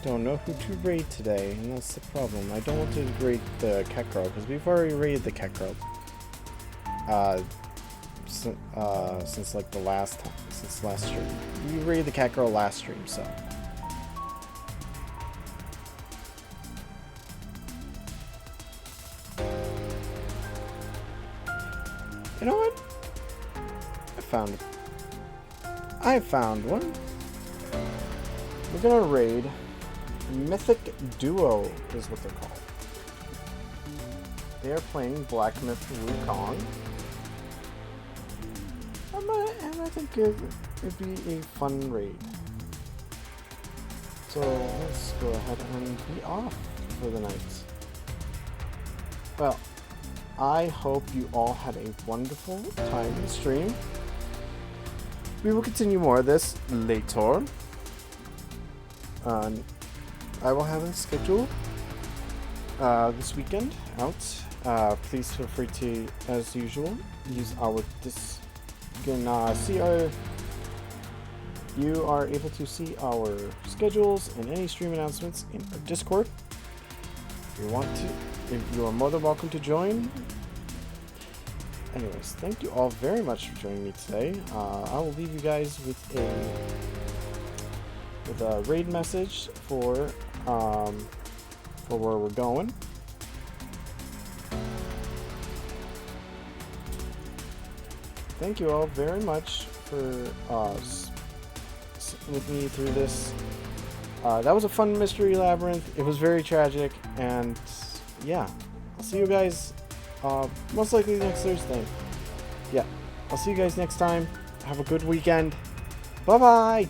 don't know who to raid today, and that's the problem. I don't want to raid the Kekro, because we've already raided the Kekro. Since like the last time, since last stream. We raided the Kekro last stream, so. You know what? I found one. We're gonna raid Mythic Duo is what they're called. They are playing Black Myth Wukong. And I think it'd be a fun raid. So let's go ahead and be off for the night. Well, I hope you all had a wonderful time in the stream. We will continue more of this later. I will have a schedule this weekend out. Please feel free to, as usual, use our you are able to see our schedules and any stream announcements in our Discord. If you are more than welcome to join. Anyways, thank you all very much for joining me today. I will leave you guys with a raid message for where we're going. Thank you all very much for sitting with me through this. That was a fun mystery labyrinth. It was very tragic, and yeah, I'll see you guys most likely next Thursday. Yeah, I'll see you guys next time. Have a good weekend. Bye bye.